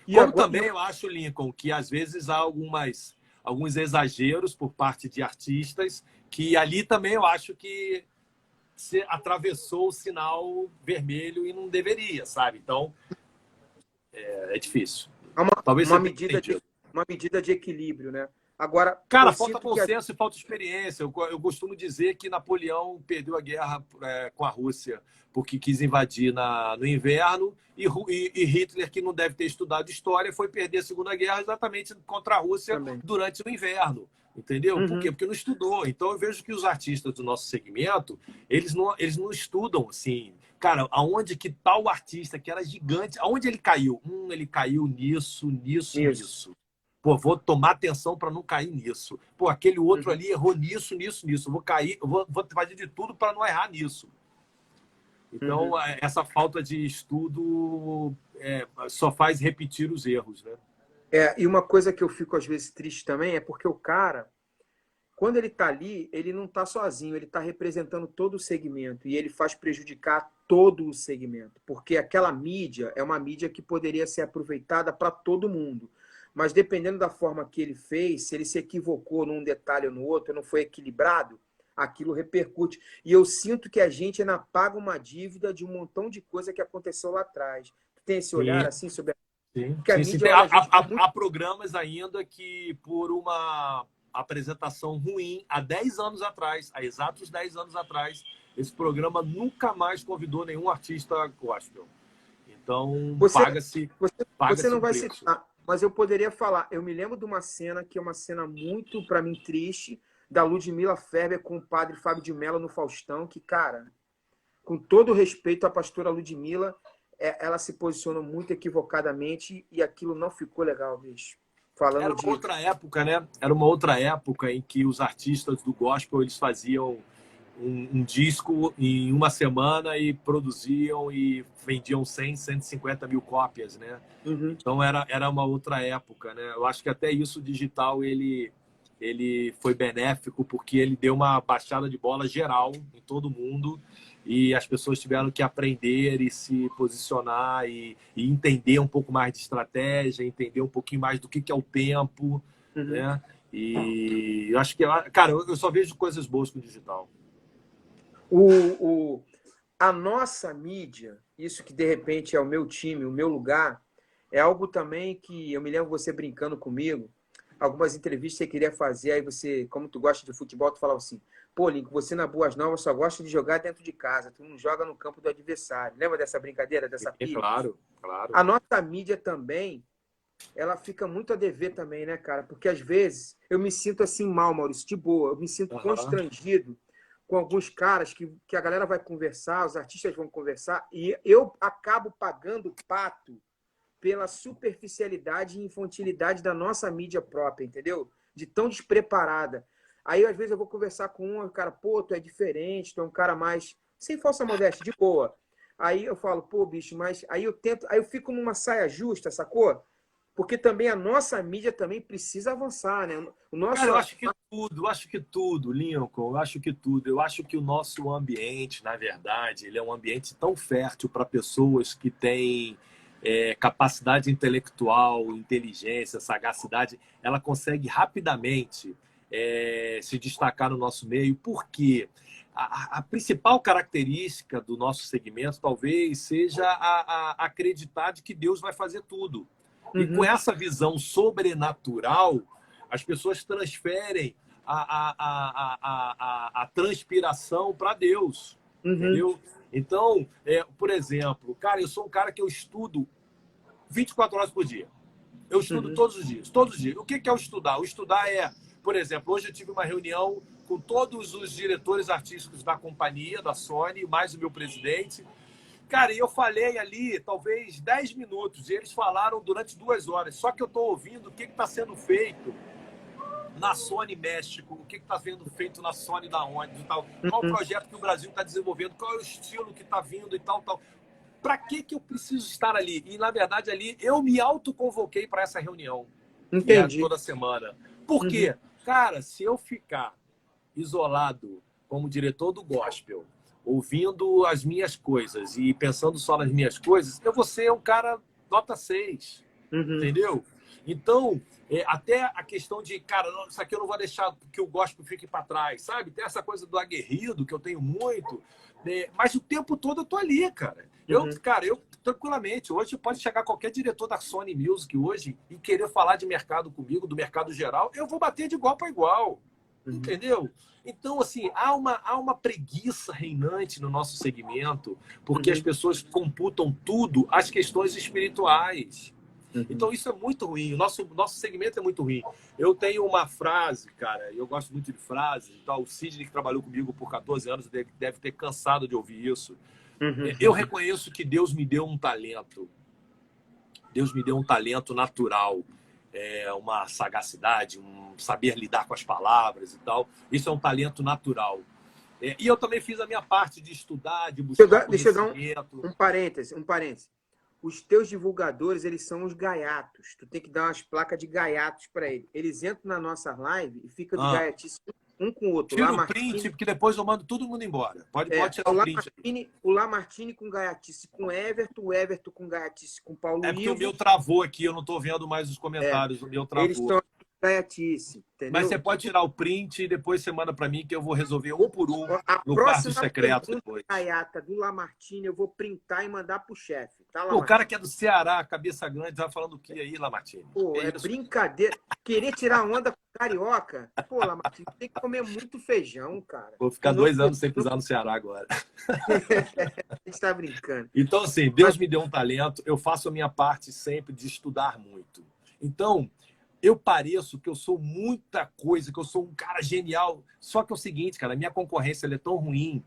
E Como agora, também eu acho, Lincoln, que às vezes há alguns exageros por parte de artistas, que ali também eu acho que se atravessou o sinal vermelho e não deveria, sabe? Então, é difícil. há Talvez você tenha entendido. uma medida de equilíbrio, né? Agora, eu Cara, falta sinto bom senso e falta experiência. Eu costumo dizer que Napoleão perdeu a guerra com a Rússia porque quis invadir no inverno e Hitler, que não deve ter estudado história, foi perder a Segunda Guerra exatamente contra a Rússia também. durante o inverno. Entendeu? Por quê? Uhum. Porque não estudou. Então, eu vejo que os artistas do nosso segmento, eles não estudam, assim. Cara, aonde que tal artista, que era gigante, aonde ele caiu? Ele caiu nisso, nisso, Isso. nisso. Pô, vou tomar atenção para não cair nisso. Pô, aquele outro Uhum. ali errou nisso, nisso, nisso. Vou cair, vou fazer de tudo para não errar nisso. Então, Uhum. essa falta de estudo só faz repetir os erros, né? E uma coisa que eu fico às vezes triste também é porque o cara, quando ele está ali, ele não está sozinho, ele está representando todo o segmento e ele faz prejudicar todo o segmento, porque aquela mídia é uma mídia que poderia ser aproveitada para todo mundo. Mas dependendo da forma que ele fez, se ele se equivocou num detalhe ou no outro, não foi equilibrado, aquilo repercute. E eu sinto que a gente ainda paga uma dívida de um montão de coisa que aconteceu lá atrás. Tem esse olhar Sim, assim sobre sim, que a sim, sim. mídia olha a gente com muito. Há programas ainda que, por uma apresentação ruim, há 10 anos atrás, há exatos 10 anos atrás, esse programa nunca mais convidou nenhum artista gospel. Então, Você, paga-se você não o vai preço. citar, mas eu poderia falar. Eu me lembro de uma cena que é uma cena muito, para mim, triste, da Ludmilla Ferber com o padre Fábio de Mello no Faustão, que, cara, com todo o respeito à pastora Ludmilla, ela se posicionou muito equivocadamente e aquilo não ficou legal, bicho. falando Era de... uma outra época, né? Era uma outra época em que os artistas do gospel eles faziam um disco em uma semana e produziam e vendiam 100, 150 mil cópias, né? Uhum. Então era uma outra época, né? Eu acho que até isso o digital ele foi benéfico porque ele deu uma baixada de bola geral em todo mundo e as pessoas tiveram que aprender e se posicionar e entender um pouco mais de estratégia, entender um pouquinho mais do que é o tempo, Uhum. né? E eu acho que, cara, eu só vejo coisas boas com o digital. O, a nossa mídia, isso que de repente é o meu time, o meu lugar, é algo também que eu me lembro você brincando comigo, algumas entrevistas que você queria fazer, aí você, como tu gosta de futebol, tu falava assim, pô, Lincoln, você na Boas Novas só gosta de jogar dentro de casa, tu não joga no campo do adversário. Lembra dessa brincadeira, dessa É pilha? claro, claro. A nossa mídia também, ela fica muito a dever também, né, cara? Porque às vezes eu me sinto assim mal, Maurício, de boa, eu me sinto Uhum. constrangido com alguns caras que a galera vai conversar, os artistas vão conversar, e eu acabo pagando pato pela superficialidade e infantilidade da nossa mídia própria, entendeu? De tão despreparada. Aí, às vezes, eu vou conversar com um, o cara, pô, tu é diferente, tu é um cara mais. Sem falsa modéstia, de boa. Aí eu falo, pô, bicho, mas aí eu tento, aí eu fico numa saia justa, sacou? Porque também a nossa mídia também precisa avançar, né? O Cara, nosso. eu acho que tudo, Lincoln, eu acho que tudo. Eu acho que o nosso ambiente, na verdade, ele é um ambiente tão fértil para pessoas que têm capacidade intelectual, inteligência, sagacidade. Ela consegue rapidamente se destacar no nosso meio, porque a principal característica do nosso segmento talvez seja a acreditar de que Deus vai fazer tudo. E com Uhum, essa visão sobrenatural, as pessoas transferem a transpiração para Deus, uhum, entendeu? Então, por exemplo, cara, eu sou um cara que eu estudo 24 horas por dia. Eu estudo uhum, todos os dias, todos os dias. O que é o estudar? O estudar é, por exemplo, hoje eu tive uma reunião com todos os diretores artísticos da companhia, da Sony, mais o meu presidente. Cara, e eu falei ali, talvez 10 minutos, e eles falaram durante 2 horas. Só que eu estou ouvindo o que está sendo feito na Sony México, o que está sendo feito na Sony da onde e tal. Qual o uhum, projeto que o Brasil está desenvolvendo, qual é o estilo que está vindo e tal, tal. Para que eu preciso estar ali? E, na verdade, ali eu me autoconvoquei para essa reunião, que é entendi. toda semana. Por Uhum, quê? Cara, se eu ficar isolado como diretor do gospel, ouvindo as minhas coisas e pensando só nas minhas coisas, eu vou ser um cara nota 6, uhum, entendeu? Então, até a questão de, cara, isso aqui eu não vou deixar que o gospel fique para trás, sabe? Tem essa coisa do aguerrido que eu tenho muito, né? Mas o tempo todo eu tô ali, cara. uhum. Cara, eu tranquilamente, hoje pode chegar qualquer diretor da Sony Music hoje e querer falar de mercado comigo, do mercado geral, eu vou bater de igual para igual. Uhum. Entendeu? Então, assim, há uma preguiça reinante no nosso segmento, porque as Uhum. pessoas computam tudo às questões espirituais. Uhum. Então, isso é muito ruim. O nosso segmento é muito ruim. Eu tenho uma frase, cara, eu gosto muito de frases. Então, o Sidney, que trabalhou comigo por 14 anos, deve ter cansado de ouvir isso. Eu Uhum. reconheço que Deus me deu um talento. Deus me deu um talento natural, uma sagacidade, um saber lidar com as palavras e tal. Isso é um talento natural. E eu também fiz a minha parte de estudar, de buscar Deixa eu dar conhecimento. um parêntese, um parêntese. Os teus divulgadores, eles são os gaiatos. Tu tem que dar umas placas de gaiatos para eles. Eles entram na nossa live e ficam de Ah, gaiatice um com o outro. tira o print, porque depois eu mando todo mundo embora. Pode tirar o print aí. O Lamartine com gaiatice com Everton, o Everton com gaiatice com Paulo É porque o Ivo. meu travou aqui, eu não estou vendo mais os comentários, o meu Eles travou. estão gaiatice, Mas você entendeu? pode tirar o print e depois você manda para mim que eu vou resolver um por um A no quarto próxima secreto pergunta depois. gaiata do Lamartine eu vou printar e mandar pro chefe, tá, Pô, o cara Lamartine? que é do Ceará, cabeça grande, tá falando o que aí, Lamartine? Pô, Que é isso? brincadeira. Querer tirar onda com carioca? Pô, Lamartine, tem que comer muito feijão, cara. Vou E ficar não, 2 anos sem pisar no Ceará agora. a gente tá brincando. Então, assim, Mas, Deus me deu um talento, eu faço a minha parte sempre de estudar muito. Então, eu pareço que eu sou muita coisa, que eu sou um cara genial. Só que é o seguinte, cara, a minha concorrência ela é tão ruim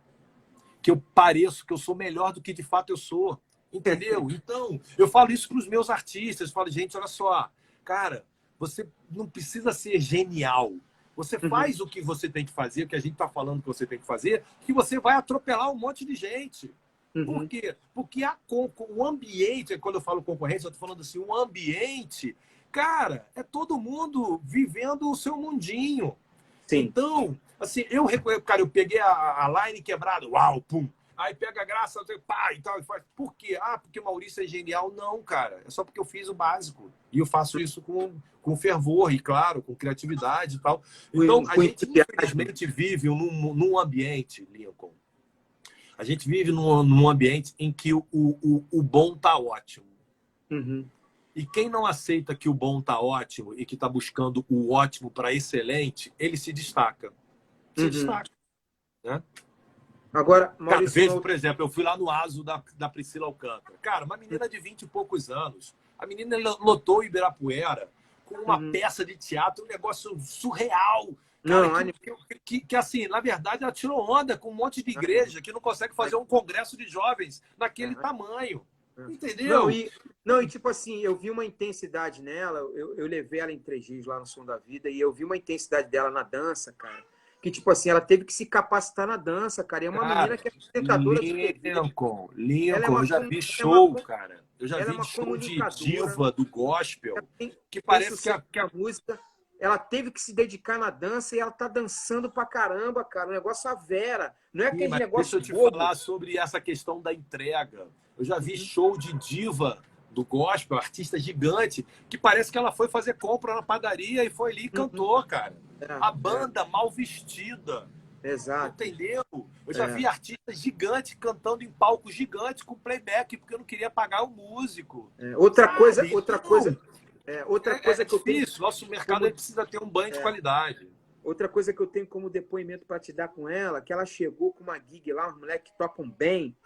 que eu pareço que eu sou melhor do que de fato eu sou. Entendeu? Então, eu falo isso para os meus artistas, eu falo, gente, olha só, cara, você não precisa ser genial. Você faz o que você tem que fazer, o que a gente está falando que você tem que fazer, que você vai atropelar um monte de gente. Por quê? Porque o ambiente, quando eu falo concorrência, eu estou falando assim, o ambiente, cara, é todo mundo vivendo o seu mundinho. Sim. Então, assim, eu peguei a line quebrada, uau, pum. Aí pega a graça, pá, e tal, e faz. Por quê? Ah, porque Maurício é genial. Não, cara. É só porque eu fiz o básico. E eu faço isso com fervor e, claro, com criatividade e tal. Então, a gente, infelizmente, vive num ambiente, Lincoln. A gente vive num ambiente em que o bom tá ótimo. E quem não aceita que o bom tá ótimo e que tá buscando o ótimo para excelente, ele se destaca. Se destaca, né? Agora, Maurício... Cara, vejo, por exemplo, eu fui lá no ASO da Priscila Alcântara. Cara, uma menina de 20 e poucos anos. A menina lotou o Ibirapuera com uma peça de teatro, um negócio surreal. Cara, que, assim, na verdade, ela tirou onda com um monte de igreja que não consegue fazer um congresso de jovens naquele tamanho. Entendeu? Não, e tipo assim, eu vi uma intensidade nela, eu levei ela em 3 dias lá no Som da Vida, e eu vi uma intensidade dela na dança, cara, que tipo assim, ela teve que se capacitar na dança, cara, e é uma menina que é apresentadora de TV. Lincoln, eu já vi show, cara. Eu já vi show de diva do gospel, que parece que a música, ela teve que se dedicar na dança e ela tá dançando pra caramba, cara, um negócio a vera, não é aquele negócio bobo. Deixa eu te falar sobre essa questão da entrega. Eu já vi show de diva do gospel, artista gigante, que parece que ela foi fazer compra na padaria e foi ali e cantou, cara. A banda mal vestida. Exato. Entendeu? Eu já vi artistas gigantes cantando em palcos gigantes com playback, porque eu não queria pagar o músico. Outra coisa que é difícil. Nosso mercado precisa ter um banho de qualidade. Outra coisa que eu tenho como depoimento para te dar com ela, que ela chegou com uma gig lá, uns moleques que tocam bem,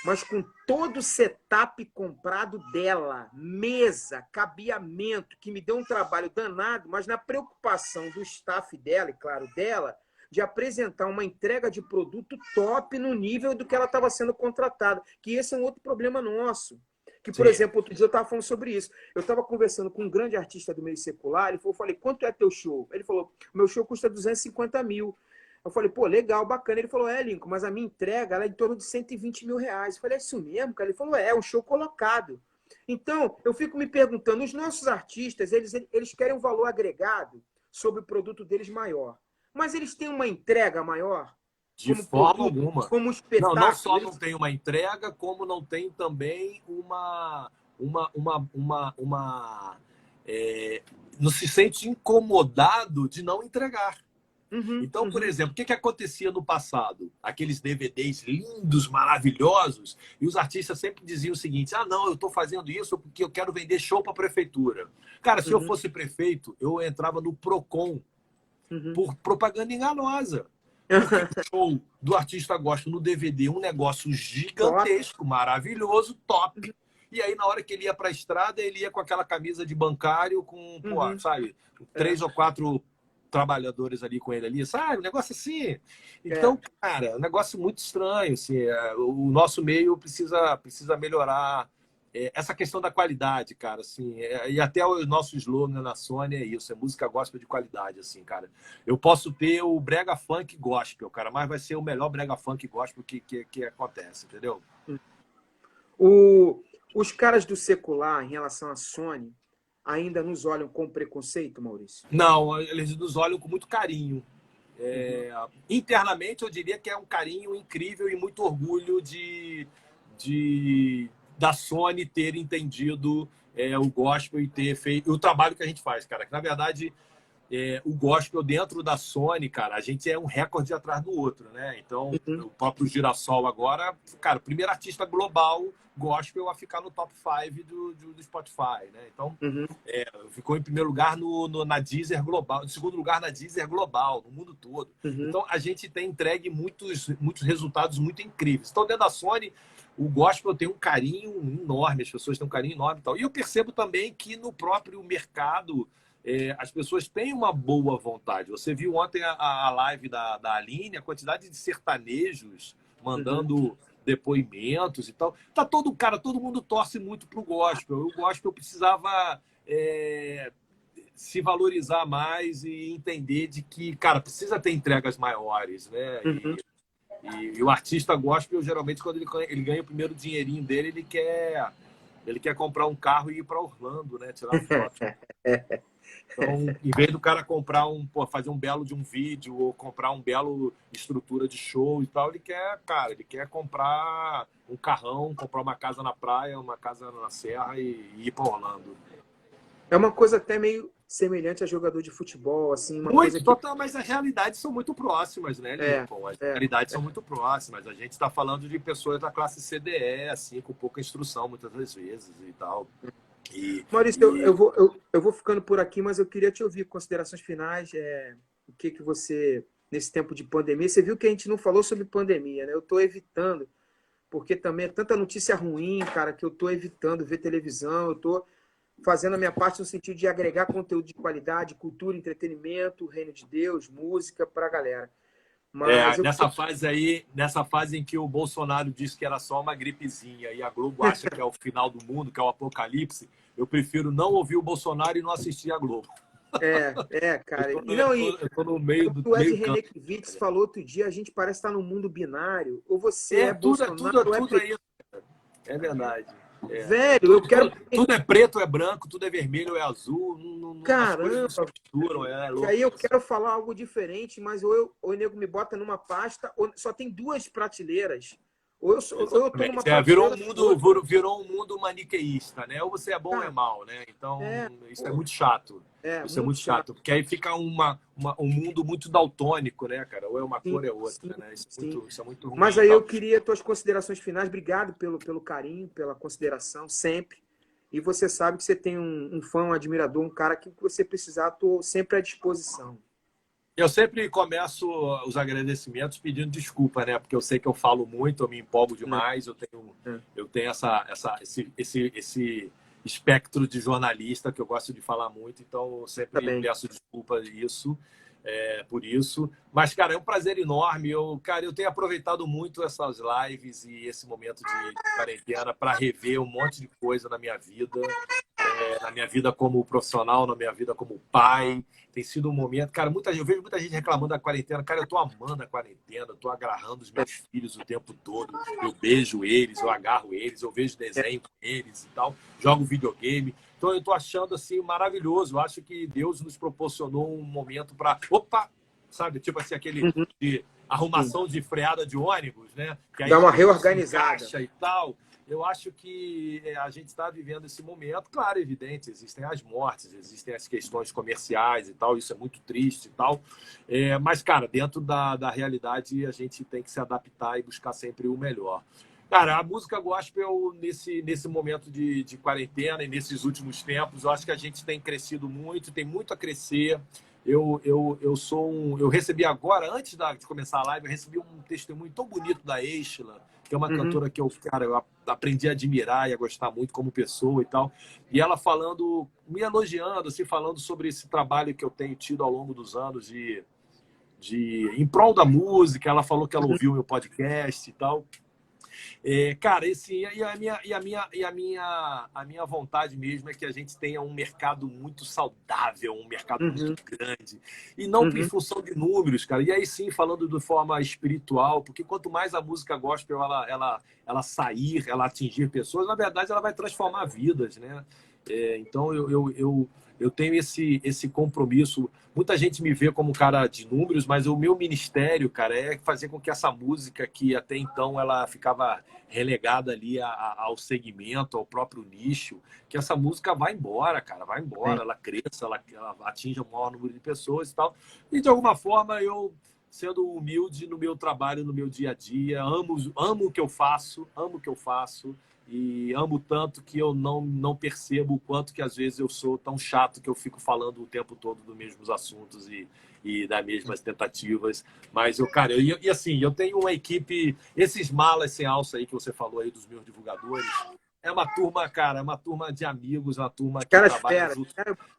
mas com todo o setup comprado dela, mesa, cabeamento, que me deu um trabalho danado, mas na preocupação do staff dela, e claro, dela, de apresentar uma entrega de produto top no nível do que ela estava sendo contratada, que esse é um outro problema nosso. Que, por exemplo, outro dia eu estava falando sobre isso. Eu estava conversando com um grande artista do meio secular, eu falei, quanto é teu show? Ele falou, meu show custa 250 mil. Eu falei, pô, legal, bacana. Ele falou, Lincoln, mas a minha entrega ela é em torno de 120 mil reais. Eu falei, é isso mesmo, cara? Ele falou, é um show colocado. Então, eu fico me perguntando, os nossos artistas, eles querem um valor agregado sobre o produto deles maior. Mas eles têm uma entrega maior? De forma alguma. Como um espetáculo. Não só não tem uma entrega, como não tem também não se sente incomodado de não entregar. Então, por exemplo, o que acontecia no passado? Aqueles DVDs lindos, maravilhosos, e os artistas sempre diziam o seguinte, não, eu estou fazendo isso porque eu quero vender show para a prefeitura. Cara, se eu fosse prefeito, eu entrava no Procon por propaganda enganosa. Porque o show do artista gospel no DVD, um negócio gigantesco, maravilhoso, top. E aí, na hora que ele ia para a estrada, ele ia com aquela camisa de bancário com, sabe, 3 ou 4 trabalhadores ali com ele ali, sabe? Um negócio assim. Então, cara, é um negócio muito estranho. Assim, o nosso meio precisa melhorar essa questão da qualidade, cara. Assim, e até o nosso slogan na Sony é isso, é música gospel de qualidade, assim, cara. Eu posso ter o brega funk gospel, cara, mas vai ser o melhor brega funk gospel que acontece, entendeu? Os caras do secular, em relação à Sony, ainda nos olham com preconceito, Maurício? Não, eles nos olham com muito carinho. Internamente, eu diria que é um carinho incrível e muito orgulho da Sony ter entendido o gospel e ter feito o trabalho que a gente faz, cara. Que, na verdade, o gospel dentro da Sony, cara, a gente é um recorde atrás do outro, né? Então, o próprio Girassol agora, cara, o primeiro artista global gospel a ficar no top 5 do Spotify, né? Então, ficou em primeiro lugar na Deezer Global, em segundo lugar na Deezer Global, no mundo todo. Então, a gente tem entregue muitos resultados muito incríveis. Então, dentro da Sony, o gospel tem um carinho enorme, as pessoas têm um carinho enorme e tal. E eu percebo também que no próprio mercado as pessoas têm uma boa vontade. Você viu ontem a live da Aline, a quantidade de sertanejos mandando depoimentos e tal. Todo mundo torce muito pro gospel. O gospel precisava se valorizar mais e entender de que, cara, precisa ter entregas maiores, né? Uhum. E o artista gospel, geralmente, quando ele ganha o primeiro dinheirinho dele, ele quer comprar um carro e ir para Orlando, né? Tirar foto. Então, em vez do cara comprar fazer um belo de um vídeo ou comprar um belo estrutura de show e tal, ele quer comprar um carrão, comprar uma casa na praia, uma casa na serra e ir para Orlando. É uma coisa até meio semelhante a jogador de futebol, assim, uma Muito, coisa que... total, mas as realidades são muito próximas, né, Lincoln? As É. realidades são muito próximas. A gente está falando de pessoas da classe CDE, assim, com pouca instrução, muitas das vezes e tal. Maurício, eu vou ficando por aqui, mas eu queria te ouvir considerações finais. O que você, nesse tempo de pandemia, você viu que a gente não falou sobre pandemia, né? Eu estou evitando, porque também é tanta notícia ruim, cara, que eu estou evitando ver televisão, eu estou fazendo a minha parte no sentido de agregar conteúdo de qualidade, cultura, entretenimento, reino de Deus, música para a galera. Mas nessa fase em que o Bolsonaro disse que era só uma gripezinha e a Globo acha que é o final do mundo, que é o apocalipse, eu prefiro não ouvir o Bolsonaro e não assistir a Globo. Cara. Eu tô no meio do o Ed meio campo. Renekiewicz falou outro dia, a gente parece estar num mundo binário. Ou você é Bolsonaro tudo ou é isso. É verdade. Velho, eu quero... Tudo é preto ou é branco, tudo é vermelho ou é azul. Caramba! E aí eu quero falar algo diferente, mas ou o nego me bota numa pasta, ou só tem duas prateleiras. Ou eu tô numa prateleira... Virou um mundo maniqueísta, né? Ou você é bom ou é mal, né? Então, isso é muito chato. Isso é muito chato, porque aí fica um mundo muito daltônico, né, cara? Ou é uma cor ou é outra, né? Isso é muito ruim. Mas aí eu queria tuas considerações finais. Obrigado pelo carinho, pela consideração, sempre. E você sabe que você tem um fã, um admirador, um cara que você precisar, estou sempre à disposição. Eu sempre começo os agradecimentos pedindo desculpa, né? Porque eu sei que eu falo muito, eu me empolgo demais, eu tenho esse espectro de jornalista que eu gosto de falar muito, então eu sempre peço desculpa por isso. Mas, cara, é um prazer enorme. Eu tenho aproveitado muito essas lives e esse momento de quarentena para rever um monte de coisa na minha vida como profissional, na minha vida como pai. Tem sido um momento... Cara, eu vejo muita gente reclamando da quarentena. Cara, eu tô amando a quarentena, eu tô agarrando os meus filhos o tempo todo. Eu beijo eles, eu agarro eles, eu vejo desenho com eles e tal. Jogo videogame. Então, eu tô achando, assim, maravilhoso. Eu acho que Deus nos proporcionou um momento para... Opa! Sabe? Tipo assim, aquele de arrumação de freada de ônibus, né? Que aí dá uma reorganizada. E tal. Eu acho que a gente está vivendo esse momento, claro, evidente, existem as mortes, existem as questões comerciais e tal, isso é muito triste e tal, mas, cara, dentro da realidade a gente tem que se adaptar e buscar sempre o melhor. Cara, a música gospel, nesse momento de quarentena e nesses últimos tempos, eu acho que a gente tem crescido muito, tem muito a crescer. Eu recebi agora, antes de começar a live, eu recebi um testemunho tão bonito da Estela, que é uma cantora que eu aprendi a admirar e a gostar muito como pessoa e tal. E ela me elogiando, assim, falando sobre esse trabalho que eu tenho tido ao longo dos anos em prol da música. Ela falou que ela ouviu meu podcast e tal. Cara, a minha vontade mesmo é que a gente tenha um mercado muito saudável, um mercado muito grande, e não em função de números, cara. E aí sim, falando de forma espiritual, porque quanto mais a música gospel ela sair, ela atingir pessoas, na verdade ela vai transformar vidas, né? Então eu tenho esse compromisso. Muita gente me vê como um cara de números, mas o meu ministério, cara, é fazer com que essa música, que até então ela ficava relegada ali ao segmento, ao próprio nicho, que essa música vá embora, cara, vai embora, ela cresça, ela atinja o maior número de pessoas e tal. E de alguma forma eu, sendo humilde no meu trabalho, no meu dia a dia, amo o que eu faço, e amo tanto que eu não percebo o quanto que às vezes eu sou tão chato que eu fico falando o tempo todo dos mesmos assuntos e das mesmas tentativas. Mas assim, eu tenho uma equipe, esses malas sem alça aí que você falou aí dos meus divulgadores, é uma turma, cara, é uma turma de amigos, uma turma que trabalha junto.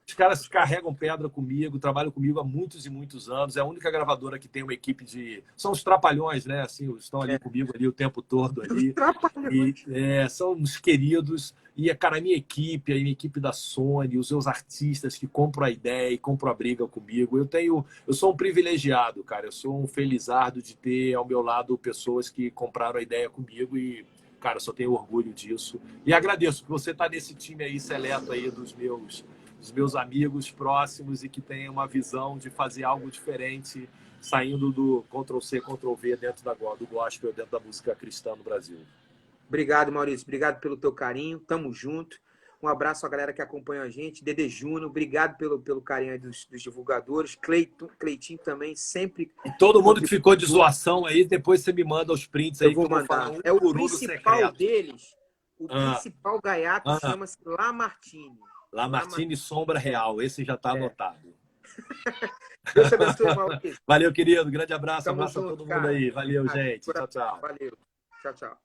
Os caras carregam pedra comigo, trabalham comigo há muitos e muitos anos. É a única gravadora que tem uma equipe de... São os trapalhões, né? Assim, estão ali comigo ali o tempo todo ali. E, são uns queridos. E, cara, a minha equipe da Sony, os meus artistas que compram a ideia e compram a briga comigo. Eu sou um privilegiado, cara. Eu sou um felizardo de ter ao meu lado pessoas que compraram a ideia comigo e, cara, eu só tenho orgulho disso. E agradeço por você estar nesse time aí seleto aí dos meus amigos próximos e que tem uma visão de fazer algo diferente, saindo do Ctrl+C, Ctrl+V dentro do gospel, dentro da música cristã no Brasil. Obrigado, Maurício. Obrigado pelo teu carinho. Tamo junto. Um abraço à galera que acompanha a gente. Dede Júnior, obrigado pelo carinho aí dos divulgadores. Cleitinho também, sempre... E todo mundo que ficou de zoação aí, depois você me manda os prints aí. Eu vou mandar. É o principal deles. O principal gaiato chama-se Lamartine. Lamartine Sombra Real. Esse já está anotado. Deus te abençoe, Maurício. Valeu, querido. Grande abraço. Tamo Abraço junto, a todo cara. mundo aí. Valeu, gente. Tchau, tchau. Valeu. Tchau, tchau.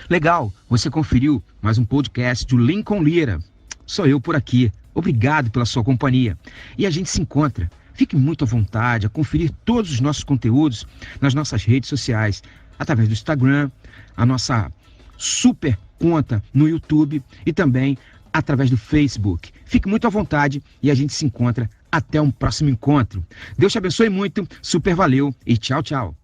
Legal, você conferiu mais um podcast do Lincoln Lira. Sou eu por aqui. Obrigado pela sua companhia. E a gente se encontra. Fique muito à vontade a conferir todos os nossos conteúdos nas nossas redes sociais, através do Instagram, a nossa super conta no YouTube e também através do Facebook. Fique muito à vontade e a gente se encontra até um próximo encontro. Deus te abençoe muito, super valeu e tchau, tchau.